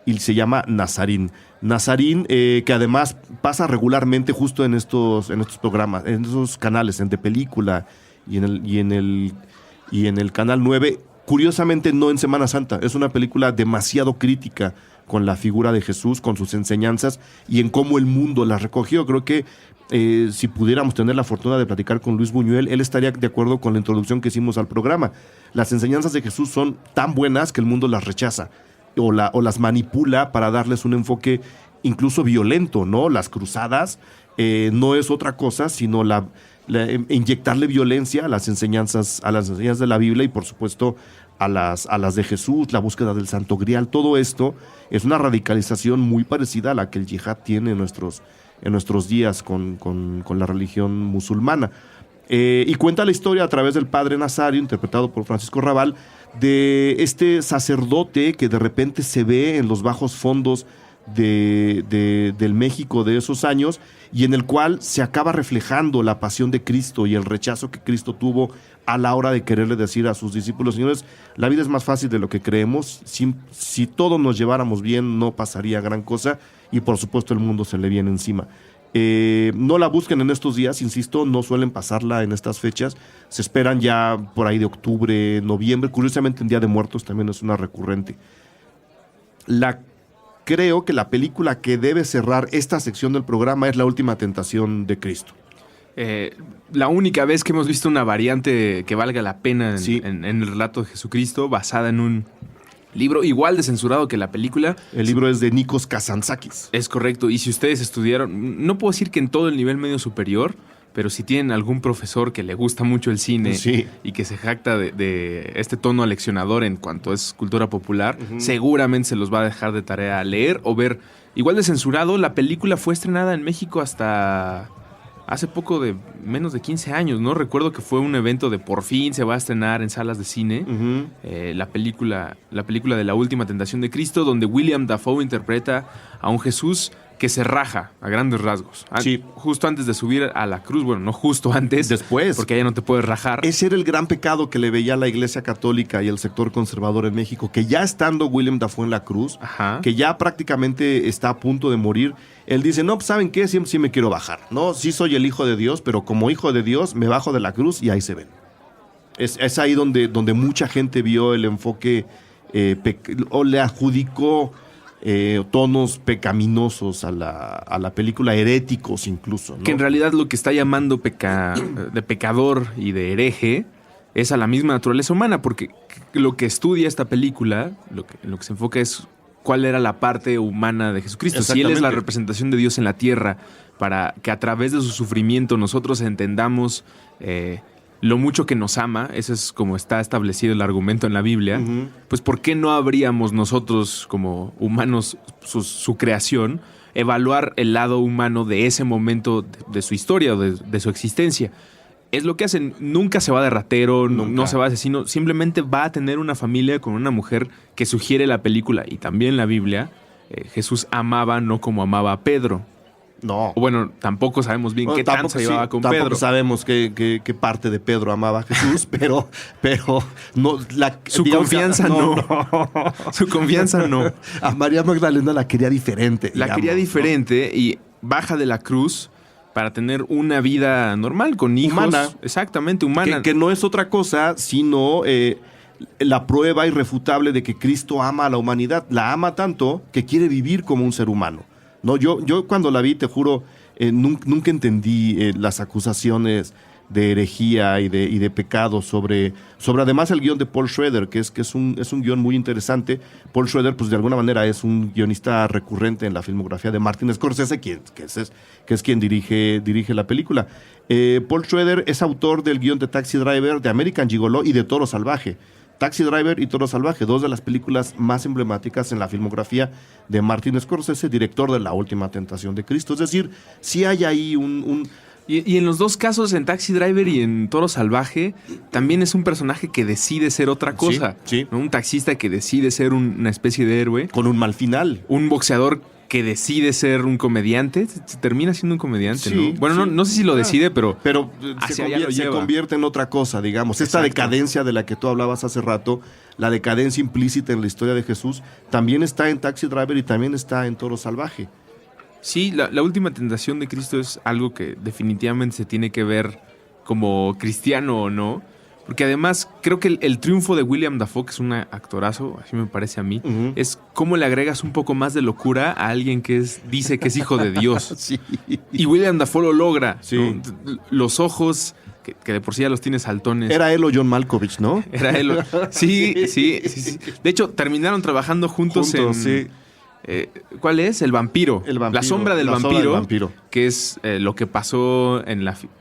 y se llama Nazarín. Nazarín, que además pasa regularmente justo en estos programas, en esos canales, en De Película y en el Canal 9. Curiosamente no en Semana Santa, es una película demasiado crítica con la figura de Jesús, con sus enseñanzas y en cómo el mundo las recogió. Creo que si pudiéramos tener la fortuna de platicar con Luis Buñuel, él estaría de acuerdo con la introducción que hicimos al programa. Las enseñanzas de Jesús son tan buenas que el mundo las rechaza o las manipula para darles un enfoque incluso violento, ¿no? Las cruzadas no es otra cosa sino inyectarle violencia a las enseñanzas de la Biblia y por supuesto a las de Jesús, la búsqueda del Santo Grial. Todo esto es una radicalización muy parecida a la que el yihad tiene en nuestros días con la religión musulmana. Y cuenta la historia a través del padre Nazario, interpretado por Francisco Rabal, de este sacerdote que de repente se ve en los bajos fondos del México de esos años y en el cual se acaba reflejando la pasión de Cristo y el rechazo que Cristo tuvo a la hora de quererle decir a sus discípulos: señores, la vida es más fácil de lo que creemos, si todos nos lleváramos bien no pasaría gran cosa, y por supuesto el mundo se le viene encima. No la busquen en estos días, insisto, no suelen pasarla en estas fechas, se esperan ya por ahí de octubre, noviembre. Curiosamente en Día de Muertos también es una recurrente. Creo que la película que debe cerrar esta sección del programa es La Última Tentación de Cristo. La única vez que hemos visto una variante que valga la pena Sí. en el relato de Jesucristo, basada en un libro igual de censurado que la película. El libro es de Nikos Kazantzakis. Es correcto, y si ustedes estudiaron, no puedo decir que en todo el nivel medio superior, pero si tienen algún profesor que le gusta mucho el cine Sí. y que se jacta de este tono aleccionador en cuanto es cultura popular, seguramente se los va a dejar de tarea leer o ver. Igual de censurado, la película fue estrenada en México hasta hace poco, de menos de 15 años, ¿no? Recuerdo que fue un evento de por fin se va a estrenar en salas de cine. La película de La Última Tentación de Cristo, donde William Dafoe interpreta a un Jesús que se raja a grandes rasgos. Sí. Justo antes de subir a la cruz, bueno, no justo antes. Después. Porque allá no te puedes rajar. Ese era el gran pecado que le veía la Iglesia Católica y el sector conservador en México, que ya estando William Dafoe en la cruz, Ajá. que ya prácticamente está a punto de morir, él dice: no, pues ¿saben qué? Siempre sí me quiero bajar, ¿no? Sí soy el Hijo de Dios, pero como Hijo de Dios me bajo de la cruz y ahí se ven. Es ahí donde mucha gente vio el enfoque o le adjudicó tonos pecaminosos a la película, heréticos incluso, ¿no? Que en realidad lo que está llamando de pecador y de hereje es a la misma naturaleza humana, porque lo que estudia esta película, lo que se enfoca es cuál era la parte humana de Jesucristo. Si Él es la representación de Dios en la tierra, para que a través de su sufrimiento nosotros entendamos lo mucho que nos ama, eso es como está establecido el argumento en la Biblia, pues ¿por qué no habríamos nosotros como humanos, su creación, evaluar el lado humano de ese momento de su historia o de su existencia? Es lo que hacen. Nunca se va de ratero, no se va de asesino. Simplemente va a tener una familia con una mujer que sugiere la película y también la Biblia. Jesús amaba no como amaba a Pedro. No. O bueno, tampoco sabemos bien qué tanto se llevaba con Pedro. Tampoco sabemos qué parte de Pedro amaba a Jesús, pero no, su confianza no. Su confianza no. A María Magdalena la quería diferente. La quería diferente y baja de la cruz para tener una vida normal, con hijos. Humana. Exactamente, humana. Que no es otra cosa, sino la prueba irrefutable de que Cristo ama a la humanidad. La ama tanto que quiere vivir como un ser humano. No, yo cuando la vi, te juro, nunca entendí las acusaciones de herejía y de pecado sobre además el guión de Paul Schrader, que es un guión muy interesante. Paul Schrader, pues de alguna manera es un guionista recurrente en la filmografía de Martin Scorsese, que es quien dirige la película. Paul Schrader es autor del guión de Taxi Driver, de American Gigolo y de Toro Salvaje. Taxi Driver y Toro Salvaje, dos de las películas más emblemáticas en la filmografía de Martin Scorsese, director de La Última Tentación de Cristo. Es decir, sí hay ahí Y en los dos casos, en Taxi Driver y en Toro Salvaje, también es un personaje que decide ser otra cosa. Sí. ¿No? Un taxista que decide ser una especie de héroe. Con un mal final. Un boxeador que decide ser un comediante. Se termina siendo un comediante, sí, ¿no? Bueno, no sé si lo decide, pero se convierte en otra cosa, digamos. Esta decadencia de la que tú hablabas hace rato, la decadencia implícita en la historia de Jesús, también está en Taxi Driver y también está en Toro Salvaje. Sí, la última tentación de Cristo es algo que definitivamente se tiene que ver como cristiano o no. Porque además creo que el triunfo de William Dafoe, que es un actorazo, así me parece a mí, es cómo le agregas un poco más de locura a alguien que dice que es hijo de Dios. Sí. Y William Dafoe lo logra. Sí. ¿No? Los ojos, que de por sí ya los tiene saltones. Era él o John Malkovich, ¿no? Era él. Sí. De hecho, terminaron trabajando juntos sí. ¿Cuál es? El vampiro. La sombra del vampiro. Que es lo que pasó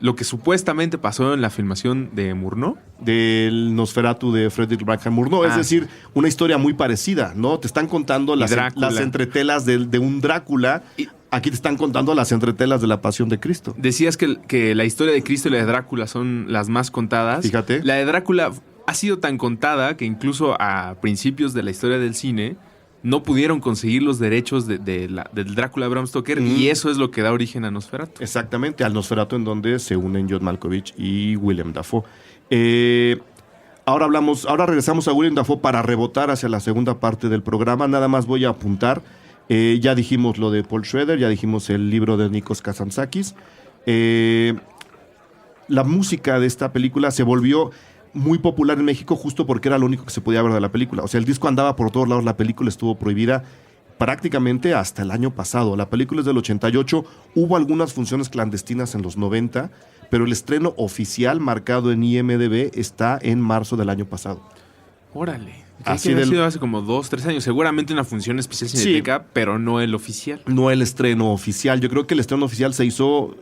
lo que supuestamente pasó en la filmación de Murnau. Del Nosferatu de Frederick Brangham Murnau. Es decir, una historia muy parecida, ¿no? Te están contando las entretelas de un Drácula. Aquí te están contando las entretelas de la Pasión de Cristo. Decías que la historia de Cristo y la de Drácula son las más contadas. Fíjate. La de Drácula ha sido tan contada que incluso a principios de la historia del cine no pudieron conseguir los derechos del Drácula de Bram Stoker y eso es lo que da origen a Nosferatu. Exactamente, al Nosferatu en donde se unen John Malkovich y William Dafoe. Ahora regresamos a William Dafoe para rebotar hacia la segunda parte del programa. Nada más voy a apuntar. Ya dijimos lo de Paul Schrader, ya dijimos el libro de Nikos Kazantzakis. La música de esta película se volvió muy popular en México justo porque era lo único que se podía ver de la película. O sea, el disco andaba por todos lados, la película estuvo prohibida prácticamente hasta el año pasado. La película es del 88, hubo algunas funciones clandestinas en los 90, pero el estreno oficial marcado en IMDb está en marzo del año pasado. Órale. Así ha sido hace como 2-3 años. Seguramente una función especial cineteca, sí, pero no el oficial. No el estreno oficial. Yo creo que el estreno oficial se hizo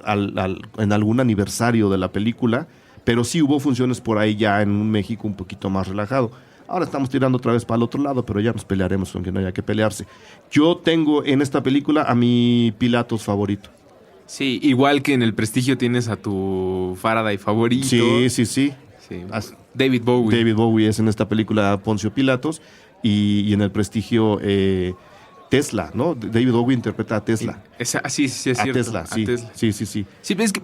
en algún aniversario de la película, pero sí hubo funciones por ahí ya en un México un poquito más relajado. Ahora estamos tirando otra vez para el otro lado, pero ya nos pelearemos aunque no haya que pelearse. Yo tengo en esta película a mi Pilatos favorito. Sí, igual que en El Prestigio tienes a tu Faraday favorito. Sí. David Bowie. David Bowie es en esta película Poncio Pilatos y en El Prestigio Tesla, ¿no? David Bowie interpreta a Tesla. Sí, es cierto. A Tesla, sí. Sí, pero es que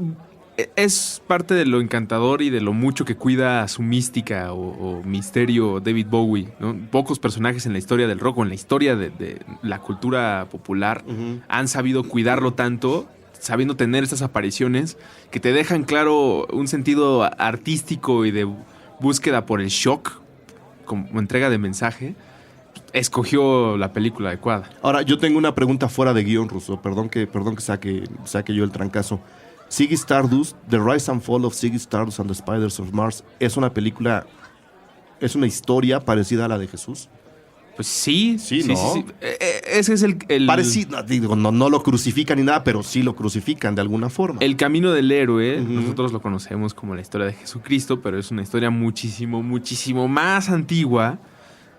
es parte de lo encantador y de lo mucho que cuida su mística o misterio David Bowie, ¿no? Pocos personajes en la historia del rock o en la historia de la cultura popular han sabido cuidarlo tanto, sabiendo tener estas apariciones que te dejan claro un sentido artístico y de búsqueda por el shock como entrega de mensaje. Escogió la película adecuada. Ahora, yo tengo una pregunta fuera de guión, Russo. Perdón que saque yo el trancazo. Ziggy Stardust, The Rise and Fall of Ziggy Stardust and the Spiders of Mars, ¿es una película, es una historia parecida a la de Jesús? Pues sí. Sí, ¿no? Ese es el Parecido, digo, no lo crucifican ni nada, pero sí lo crucifican de alguna forma. el camino del héroe. Ujú. Nosotros lo conocemos como la historia de Jesucristo, pero es una historia muchísimo, muchísimo más antigua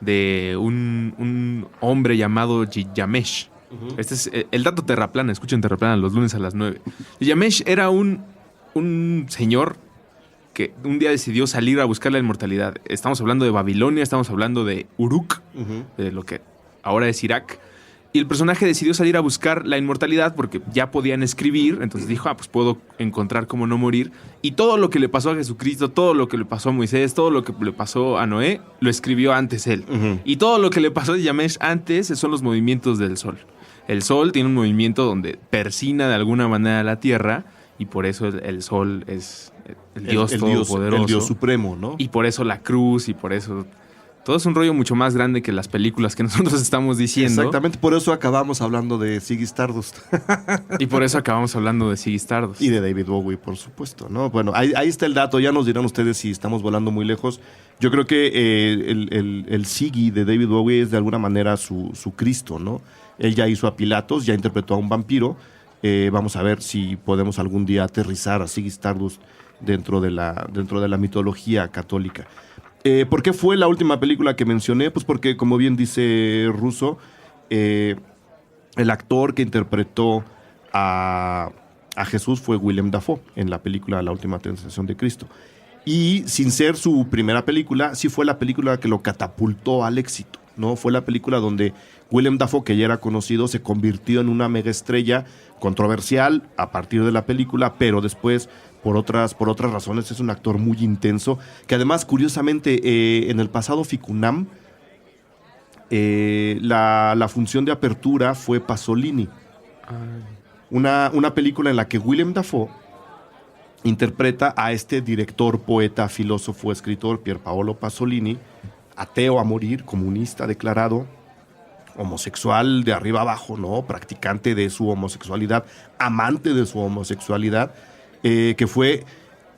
de un hombre llamado Gilgamesh. Este es el dato Terraplana. Escuchen Terraplana los lunes a las 9. Gilgamesh era un señor que un día decidió salir a buscar la inmortalidad. Estamos hablando de Babilonia, estamos hablando de Uruk, de lo que ahora es Irak. Y el personaje decidió salir a buscar la inmortalidad porque ya podían escribir. Entonces dijo, pues puedo encontrar cómo no morir. Y todo lo que le pasó a Jesucristo, todo lo que le pasó a Moisés, todo lo que le pasó a Noé, lo escribió antes él. Y todo lo que le pasó a Gilgamesh antes son los movimientos del sol. El sol tiene un movimiento donde persina de alguna manera la tierra. Y por eso el sol es el Dios todopoderoso. El Dios supremo, ¿no? Y por eso la cruz y por eso... Todo es un rollo mucho más grande que las películas que nosotros estamos diciendo. Exactamente, por eso acabamos hablando de Ziggy Stardust. Y por eso acabamos hablando de Ziggy Stardust. Y de David Bowie, por supuesto, ¿no? Bueno, ahí está el dato, ya nos dirán ustedes si estamos volando muy lejos. Yo creo que el Ziggy de David Bowie es de alguna manera su Cristo, ¿no? Él ya hizo a Pilatos, ya interpretó a un vampiro. Vamos a ver si podemos algún día aterrizar a Ziggy Stardust dentro de la mitología católica. ¿Por qué fue la última película que mencioné? Pues porque, como bien dice Russo, el actor que interpretó a Jesús fue Willem Dafoe en la película La Última Tentación de Cristo. Y sin ser su primera película, sí fue la película que lo catapultó al éxito, ¿no? Fue la película donde Willem Dafoe, que ya era conocido, se convirtió en una mega estrella controversial a partir de la película, pero después, por otras razones, es un actor muy intenso, que además, curiosamente, en el pasado FICUNAM, la función de apertura fue Pasolini. Una película en la que Willem Dafoe interpreta a este director, poeta, filósofo, escritor, Pier Paolo Pasolini, ateo a morir, comunista declarado, homosexual de arriba abajo, ¿no? Practicante de su homosexualidad, amante de su homosexualidad, que fue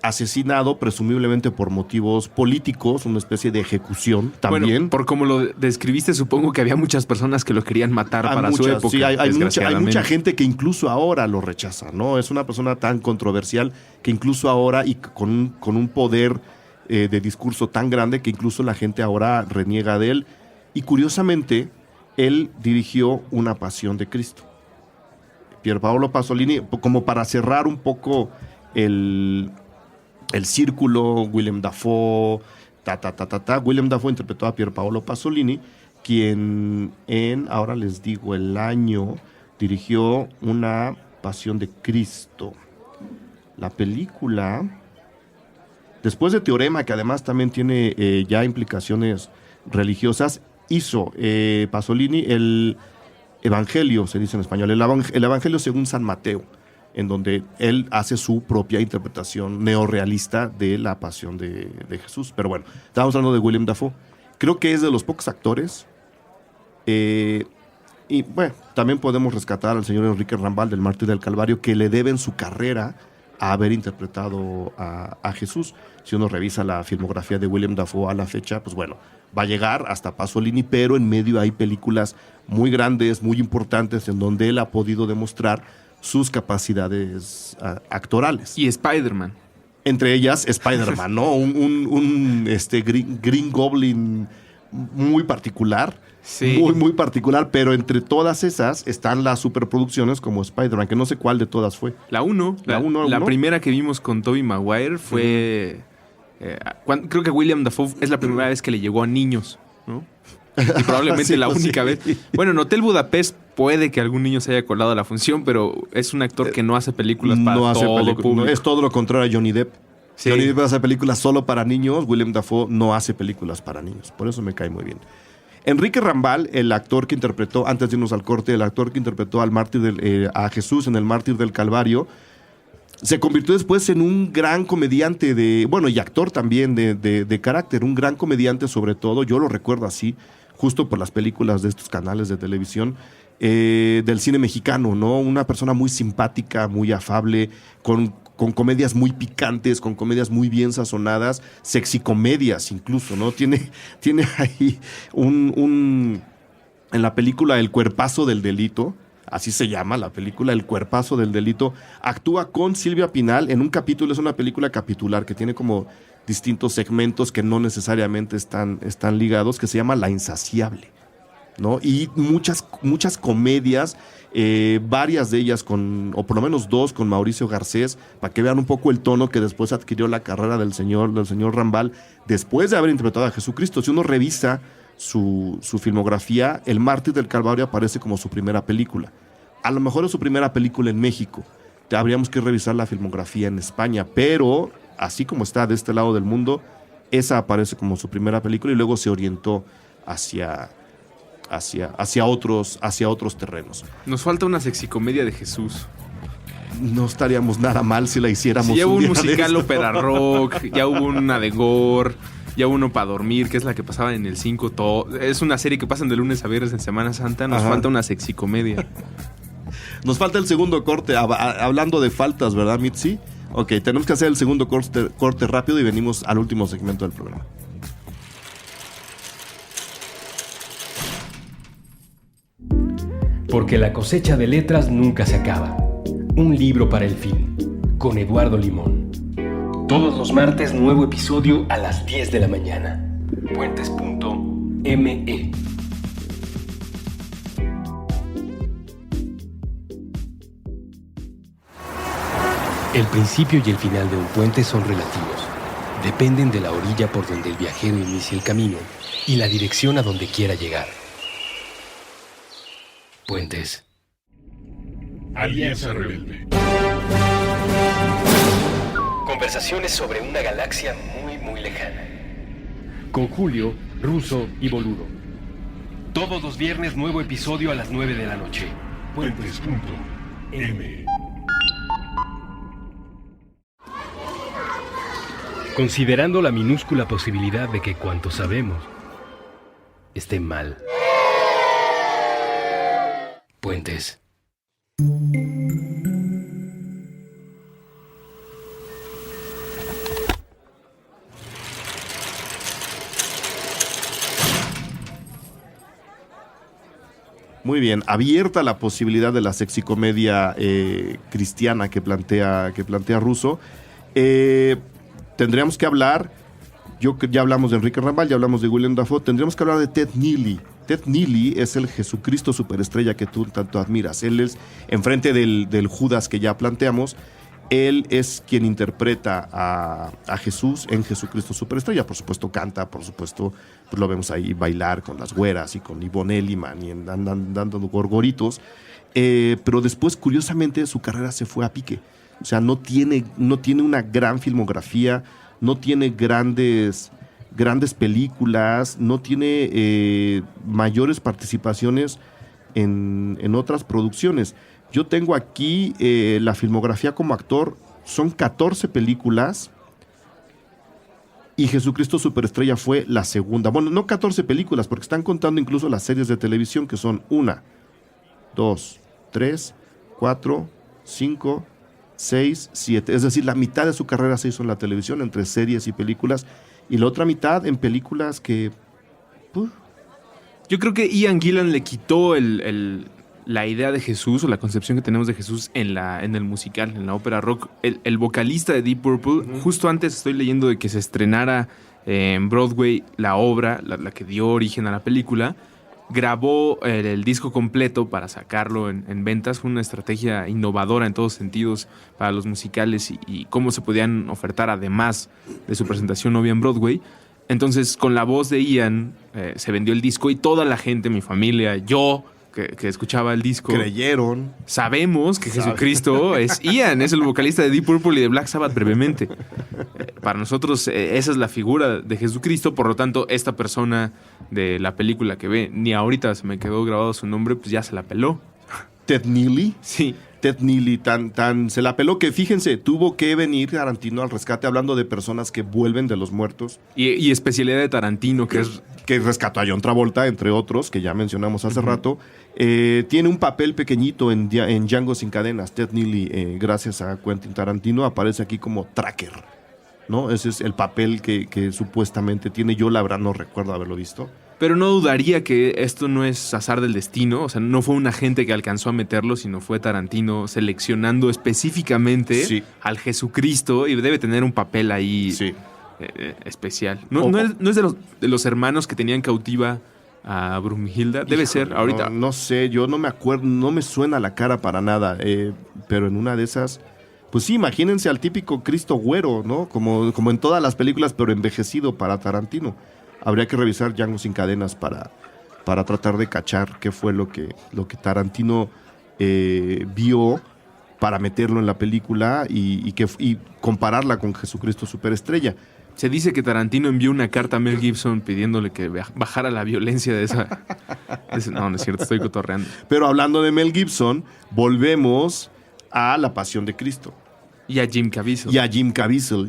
asesinado presumiblemente por motivos políticos, una especie de ejecución también. Bueno, por como lo describiste, supongo que había muchas personas que lo querían matar para su época. Sí, hay desgraciadamente. mucha gente que incluso ahora lo rechaza, ¿no? Es una persona tan controversial que incluso ahora, y con un poder de discurso tan grande, que incluso la gente ahora reniega de él. Y curiosamente, él dirigió Una Pasión de Cristo. Pier Paolo Pasolini, como para cerrar un poco el círculo, Willem Dafoe, Willem Dafoe interpretó a Pier Paolo Pasolini, quien ahora les digo el año, dirigió Una Pasión de Cristo. La película, después de Teorema, que además también tiene ya implicaciones religiosas, hizo Pasolini el Evangelio, se dice en español, el Evangelio según San Mateo, en donde él hace su propia interpretación neorrealista de la pasión de Jesús. Pero bueno, estábamos hablando de Willem Dafoe. Creo que es de los pocos actores. Y bueno, también podemos rescatar al señor Enrique Rambal del Mártir del Calvario, que le deben su carrera a haber interpretado a Jesús. Si uno revisa la filmografía de Willem Dafoe a la fecha, pues bueno, va a llegar hasta Pasolini, pero en medio hay películas muy grandes, muy importantes, en donde él ha podido demostrar sus capacidades actorales. Y Spider-Man. Entre ellas, Spider-Man, ¿no? un Green Goblin muy particular. Sí. Muy, muy particular, pero entre todas esas están las superproducciones como Spider-Man, que no sé cuál de todas fue. La 1. La primera que vimos con Tobey Maguire fue... creo que Willem Dafoe es la primera vez que le llegó a niños, ¿no? Y probablemente Sí, la pues única sí. vez. Bueno, en Hotel Budapest puede que algún niño se haya colado a la función, pero es un actor que no hace películas para todo público. Es todo lo contrario a Johnny Depp. Sí. Johnny Depp hace películas solo para niños, Willem Dafoe no hace películas para niños. Por eso me cae muy bien. Enrique Rambal, el actor que interpretó, antes de irnos al corte, el actor que interpretó a Jesús en el Mártir del Calvario, se convirtió después en un gran comediante y actor también de carácter, un gran comediante sobre todo, yo lo recuerdo así, justo por las películas de estos canales de televisión, del cine mexicano, ¿no? Una persona muy simpática, muy afable, con con comedias muy picantes, con comedias muy bien sazonadas, sexy comedias incluso, ¿no? Tiene ahí en la película El Cuerpazo del Delito, así se llama la película, El Cuerpazo del Delito, actúa con Silvia Pinal en un capítulo, es una película capitular que tiene como distintos segmentos que no necesariamente están ligados, que se llama La Insaciable, ¿no? Y muchas comedias, varias de ellas o por lo menos 2 con Mauricio Garcés, para que vean un poco el tono que después adquirió la carrera del señor Rambal, después de haber interpretado a Jesucristo. Si uno revisa su filmografía, El Mártir del Calvario aparece como su primera película. A lo mejor es su primera película en México. Habríamos que revisar la filmografía en España, pero así como está de este lado del mundo, esa aparece como su primera película y luego se orientó hacia otros terrenos. Nos falta una sexicomedia de Jesús. No estaríamos nada mal si la hiciéramos. Sí, ya hubo un día de musical esto. ópera rock, ya hubo una de gore, ya hubo uno para dormir, que es la que pasaba en el 5. Es una serie que pasan de lunes a viernes en Semana Santa. Nos falta una sexicomedia. Nos falta el segundo corte. Hablando de faltas, ¿verdad, Mitzi? Ok, tenemos que hacer el segundo corte rápido y venimos al último segmento del programa. Porque la cosecha de letras nunca se acaba. Un libro para el fin, con Eduardo Limón. Todos los martes, nuevo episodio a las 10 de la mañana. Puentes.me. El principio y el final de un puente son relativos. Dependen de la orilla por donde el viajero inicia el camino y la dirección a donde quiera llegar. Puentes. Alianza Rebelde. Conversaciones sobre una galaxia muy, muy lejana. Con Julio, Russo y Boludo. Todos los viernes, nuevo episodio a las 9 de la noche. Puentes.m. Considerando la minúscula posibilidad de que cuanto sabemos esté mal. Puentes. Muy bien, abierta la posibilidad de la sexicomedia cristiana que plantea Russo. Tendríamos que hablar, ya hablamos de Enrique Rambal, ya hablamos de William Dafoe, tendríamos que hablar de Ted Neely. Ted Neely es el Jesucristo superestrella que tú tanto admiras. Él es, enfrente del Judas que ya planteamos, él es quien interpreta a Jesús en Jesucristo superestrella. Por supuesto canta, por supuesto pues lo vemos ahí bailar con las güeras y con Yvonne Elliman y dando gorgoritos. Pero después, curiosamente, su carrera se fue a pique. O sea, no tiene una gran filmografía, no tiene grandes películas, no tiene mayores participaciones en otras producciones. Yo tengo aquí la filmografía como actor, son 14 películas y Jesucristo Superestrella fue la segunda. Bueno, no 14 películas, porque están contando incluso las series de televisión, que son 1, 2, 3, 4, 5, 6, 7. Es decir, la mitad de su carrera se hizo en la televisión, entre series y películas, y la otra mitad en películas que... Yo creo que Ian Gillan le quitó la idea de Jesús o la concepción que tenemos de Jesús en el musical, en la ópera rock. El vocalista de Deep Purple, justo antes estoy leyendo de que se estrenara en Broadway la obra, la que dio origen a la película, grabó el disco completo para sacarlo en ventas. Fue una estrategia innovadora en todos sentidos para los musicales y cómo se podían ofertar además de su presentación obvia en Broadway. Entonces, con la voz de Ian se vendió el disco y toda la gente, mi familia, yo que escuchaba el disco, creyeron. Sabemos que Jesucristo es Ian, es el vocalista de Deep Purple y de Black Sabbath brevemente. Para nosotros esa es la figura de Jesucristo, por lo tanto esta persona de la película que ve, ni ahorita se me quedó grabado su nombre, pues ya se la peló. Ted Neely. Sí. Ted Neely tan se la peló que, fíjense, tuvo que venir Tarantino al rescate hablando de personas que vuelven de los muertos. Y especialidad de Tarantino, que es... Que rescató a John Travolta, entre otros, que ya mencionamos hace rato. Tiene un papel pequeñito en Django sin cadenas. Ted Neely, gracias a Quentin Tarantino, aparece aquí como tracker, ¿no? Ese es el papel que supuestamente tiene. Yo, la verdad, no recuerdo haberlo visto. Pero no dudaría que esto no es azar del destino. O sea, no fue un agente que alcanzó a meterlo, sino fue Tarantino seleccionando específicamente al Jesucristo, y debe tener un papel ahí especial. No es de los hermanos que tenían cautiva a Brunhilda. Debe ser, ahorita. No sé, yo no me acuerdo, no me suena la cara para nada. Pero en una de esas... Pues sí, imagínense al típico Cristo güero, ¿no? Como en todas las películas, pero envejecido para Tarantino. Habría que revisar Django sin cadenas para tratar de cachar qué fue lo que Tarantino vio para meterlo en la película y compararla con Jesucristo Superestrella. Se dice que Tarantino envió una carta a Mel Gibson pidiéndole que bajara la violencia de esa... No es cierto, estoy cotorreando. Pero hablando de Mel Gibson, volvemos a La Pasión de Cristo. Y a Jim Caviezel.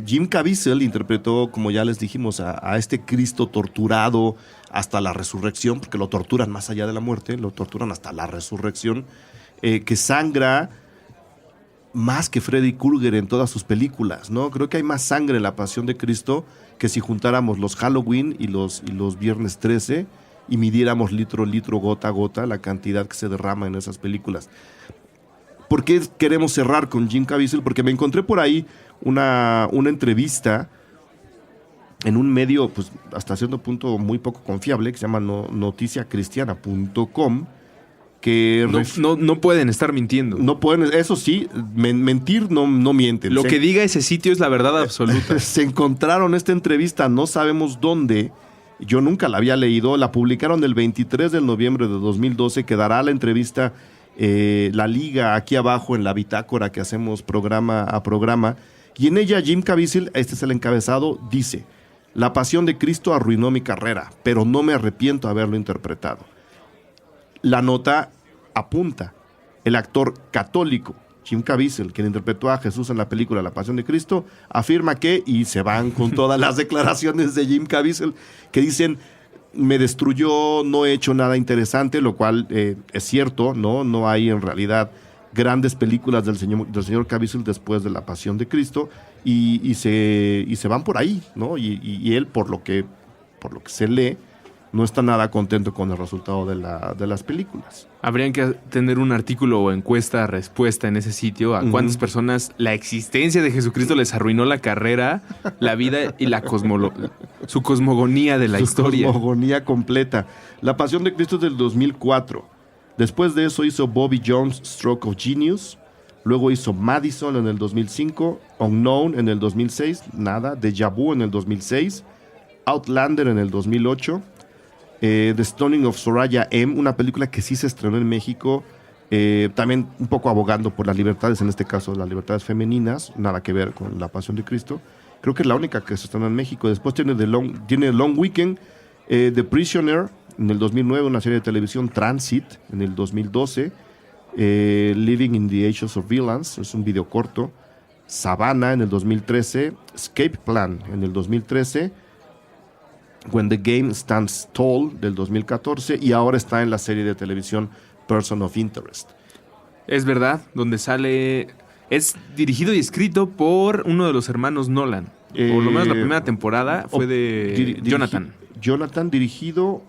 Jim Caviezel interpretó, como ya les dijimos, a este Cristo torturado hasta la resurrección, porque lo torturan más allá de la muerte, lo torturan hasta la resurrección, que sangra más que Freddy Krueger en todas sus películas, ¿no? Creo que hay más sangre en La Pasión de Cristo que si juntáramos los Halloween y los Viernes 13 y midiéramos litro, gota a gota la cantidad que se derrama en esas películas. ¿Por qué queremos cerrar con Jim Caviezel? Porque me encontré por ahí una entrevista en un medio, pues hasta cierto punto muy poco confiable, que se llama noticiacristiana.com, que no pueden estar mintiendo. No pueden, eso sí, mentir no mienten. Lo que diga ese sitio es la verdad absoluta. Se encontraron esta entrevista, no sabemos dónde. Yo nunca la había leído. La publicaron el 23 de noviembre de 2012. Quedará la entrevista, la liga aquí abajo en la bitácora que hacemos programa a programa. Y en ella Jim Caviezel, este es el encabezado, dice: La Pasión de Cristo arruinó mi carrera, pero no me arrepiento de haberlo interpretado. La nota apunta: el actor católico Jim Caviezel, quien interpretó a Jesús en la película La Pasión de Cristo, afirma que, y se van con todas las declaraciones de Jim Caviezel, que dicen: me destruyó, no he hecho nada interesante, lo cual es cierto, no hay en realidad grandes películas del señor Caviezel después de La Pasión de Cristo, y se van por ahí, ¿no? Y él, por lo que se lee, no está nada contento con el resultado de las películas. Habrían que tener un artículo o encuesta respuesta en ese sitio a cuántas personas la existencia de Jesucristo les arruinó la carrera, la vida y su cosmogonía de la historia. Su cosmogonía completa. La Pasión de Cristo es del 2004. Después de eso hizo Bobby Jones' Stroke of Genius. Luego hizo Madison en el 2005, Unknown en el 2006, nada, Deja Vu en el 2006, Outlander en el 2008, The Stoning of Soraya M., una película que sí se estrenó en México, también un poco abogando por las libertades, en este caso las libertades femeninas, nada que ver con La Pasión de Cristo. Creo que es la única que se estrenó en México. Después tiene Long Weekend, The Prisoner en el 2009, una serie de televisión, Transit en el 2012, Living in the Age of Surveillance, es un video corto, Savannah en el 2013, Escape Plan en el 2013, When the Game Stands Tall del 2014, y ahora está en la serie de televisión Person of Interest. Es verdad, donde sale... Es dirigido y escrito por uno de los hermanos Nolan. Por lo menos la primera temporada fue de Jonathan. Jonathan, dirigido...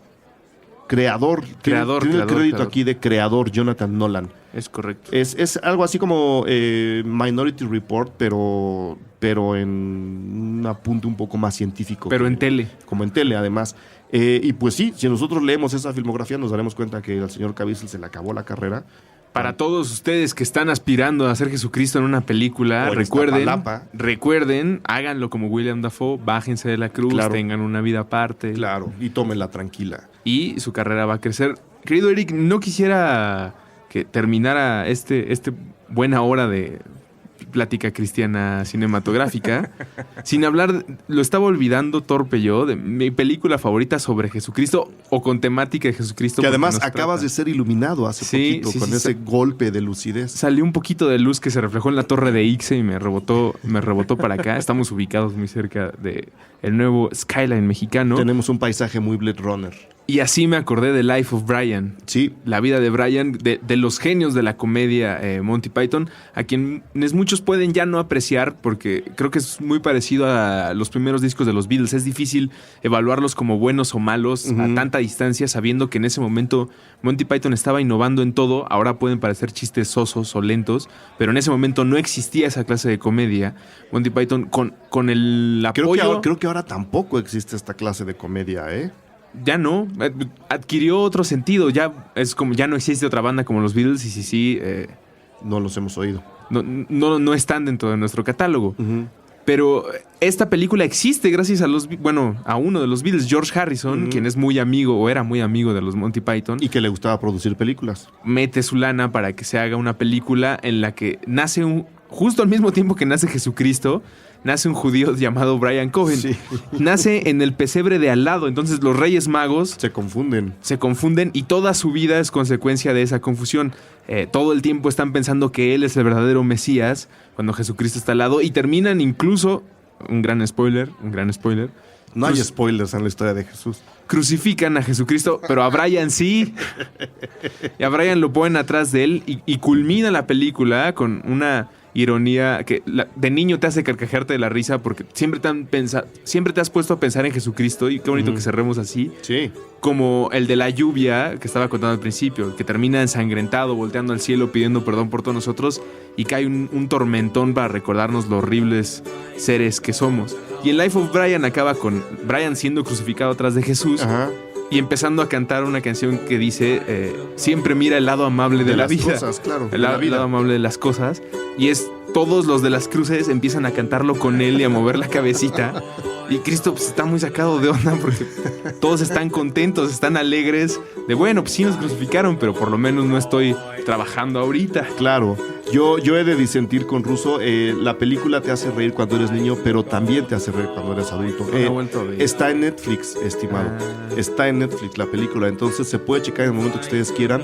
Creador. Tiene el crédito aquí de creador, Jonathan Nolan. Es correcto. Es algo así como Minority Report, pero en un apunte un poco más científico. Pero en tele. Como en tele, además. Y pues sí, si nosotros leemos esa filmografía, nos daremos cuenta que al señor Caviezel se le acabó la carrera. Para todos ustedes que están aspirando a ser Jesucristo en una película, recuerden, háganlo como William Dafoe, bájense de la cruz, tengan una vida aparte. Claro, y tómenla tranquila. Y su carrera va a crecer. Querido Eric, no quisiera que terminara este buena hora de plática cristiana cinematográfica. Sin hablar, lo estaba olvidando torpe yo, de mi película favorita sobre Jesucristo o con temática de Jesucristo. Que además nos acabas trata. de ser iluminado hace Sí, poquito sí, con sí, ese golpe de lucidez. Salió un poquito de luz que se reflejó en la torre de Ixe y me rebotó para acá. Estamos ubicados muy cerca de el nuevo Skyline mexicano. Tenemos un paisaje muy Blade Runner. Y así me acordé de Life of Brian. Sí, La vida de Brian, de los genios de la comedia Monty Python, a quienes muchos pueden ya no apreciar porque creo que es muy parecido a los primeros discos de los Beatles. Es difícil evaluarlos como buenos o malos a tanta distancia, sabiendo que en ese momento Monty Python estaba innovando en todo. Ahora pueden parecer chistes sosos o lentos, pero en ese momento no existía esa clase de comedia. Monty Python con el apoyo... Creo que ahora tampoco existe esta clase de comedia, ¿eh? Ya no, adquirió otro sentido. Ya es como ya no existe otra banda como los Beatles y sí, No los hemos oído. no están dentro de nuestro catálogo. Pero esta película existe gracias a a uno de los Beatles, George Harrison, quien es muy amigo o era muy amigo de los Monty Python. Y que le gustaba producir películas. Mete su lana para que se haga una película en la que nace justo al mismo tiempo que nace Jesucristo, nace un judío llamado Brian Cohen. Sí. Nace en el pesebre de al lado. Entonces los Reyes Magos Se confunden. se confunden y toda su vida es consecuencia de esa confusión. Todo el tiempo están pensando que él es el verdadero Mesías cuando Jesucristo está al lado y terminan incluso, un gran spoiler, No hay spoilers en la historia de Jesús. crucifican a Jesucristo, pero a Brian sí. Y a Brian lo ponen atrás de él y culmina la película con una ironía que de niño te hace carcajearte de la risa porque siempre te has puesto a pensar en Jesucristo y qué bonito que cerremos así. Sí. Como el de la lluvia que estaba contando al principio, que termina ensangrentado, volteando al cielo, pidiendo perdón por todos nosotros y cae un tormentón para recordarnos los horribles seres que somos. Y el Life of Brian acaba con Brian siendo crucificado atrás de Jesús. Ajá. Y empezando a cantar una canción que dice siempre mira el lado amable de la las vida. cosas, claro. El lado amable de las cosas. Y todos los de las cruces empiezan a cantarlo con él y a mover la cabecita. Y Cristo pues, está muy sacado de onda porque todos están contentos, están alegres. De bueno, pues sí nos crucificaron, pero por lo menos no estoy trabajando ahorita. Claro. Yo he de disentir con Russo. La película te hace reír cuando eres niño, pero también te hace reír cuando eres adulto. No la he vuelto a ver. Está en Netflix, estimado. Está en Netflix la película, entonces se puede checar en el momento que ustedes quieran.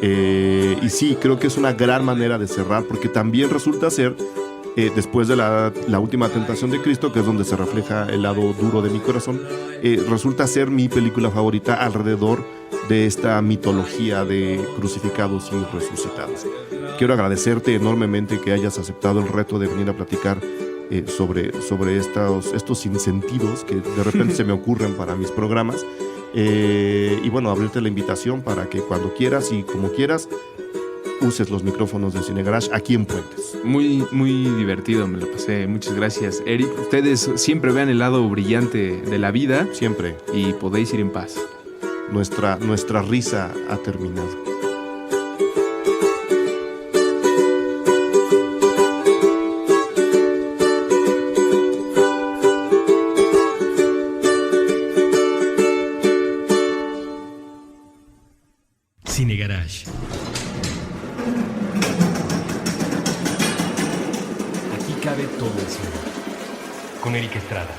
Y sí, creo que es una gran manera de cerrar, porque también resulta ser, después de la última tentación de Cristo, que es donde se refleja el lado duro de mi corazón, resulta ser mi película favorita alrededor de esta mitología de crucificados y resucitados. Quiero agradecerte enormemente que hayas aceptado el reto de venir a platicar sobre estos sinsentidos que de repente se me ocurren para mis programas. Y bueno, abrirte la invitación para que cuando quieras y como quieras uses los micrófonos de Cine Garage aquí en Puentes. Muy, muy divertido, me lo pasé. Muchas gracias, Eric. Ustedes siempre vean el lado brillante de la vida Siempre. y podéis ir en paz. Nuestra risa ha terminado. Cine Garage. Aquí cabe todo el cine. Con Eric Estrada.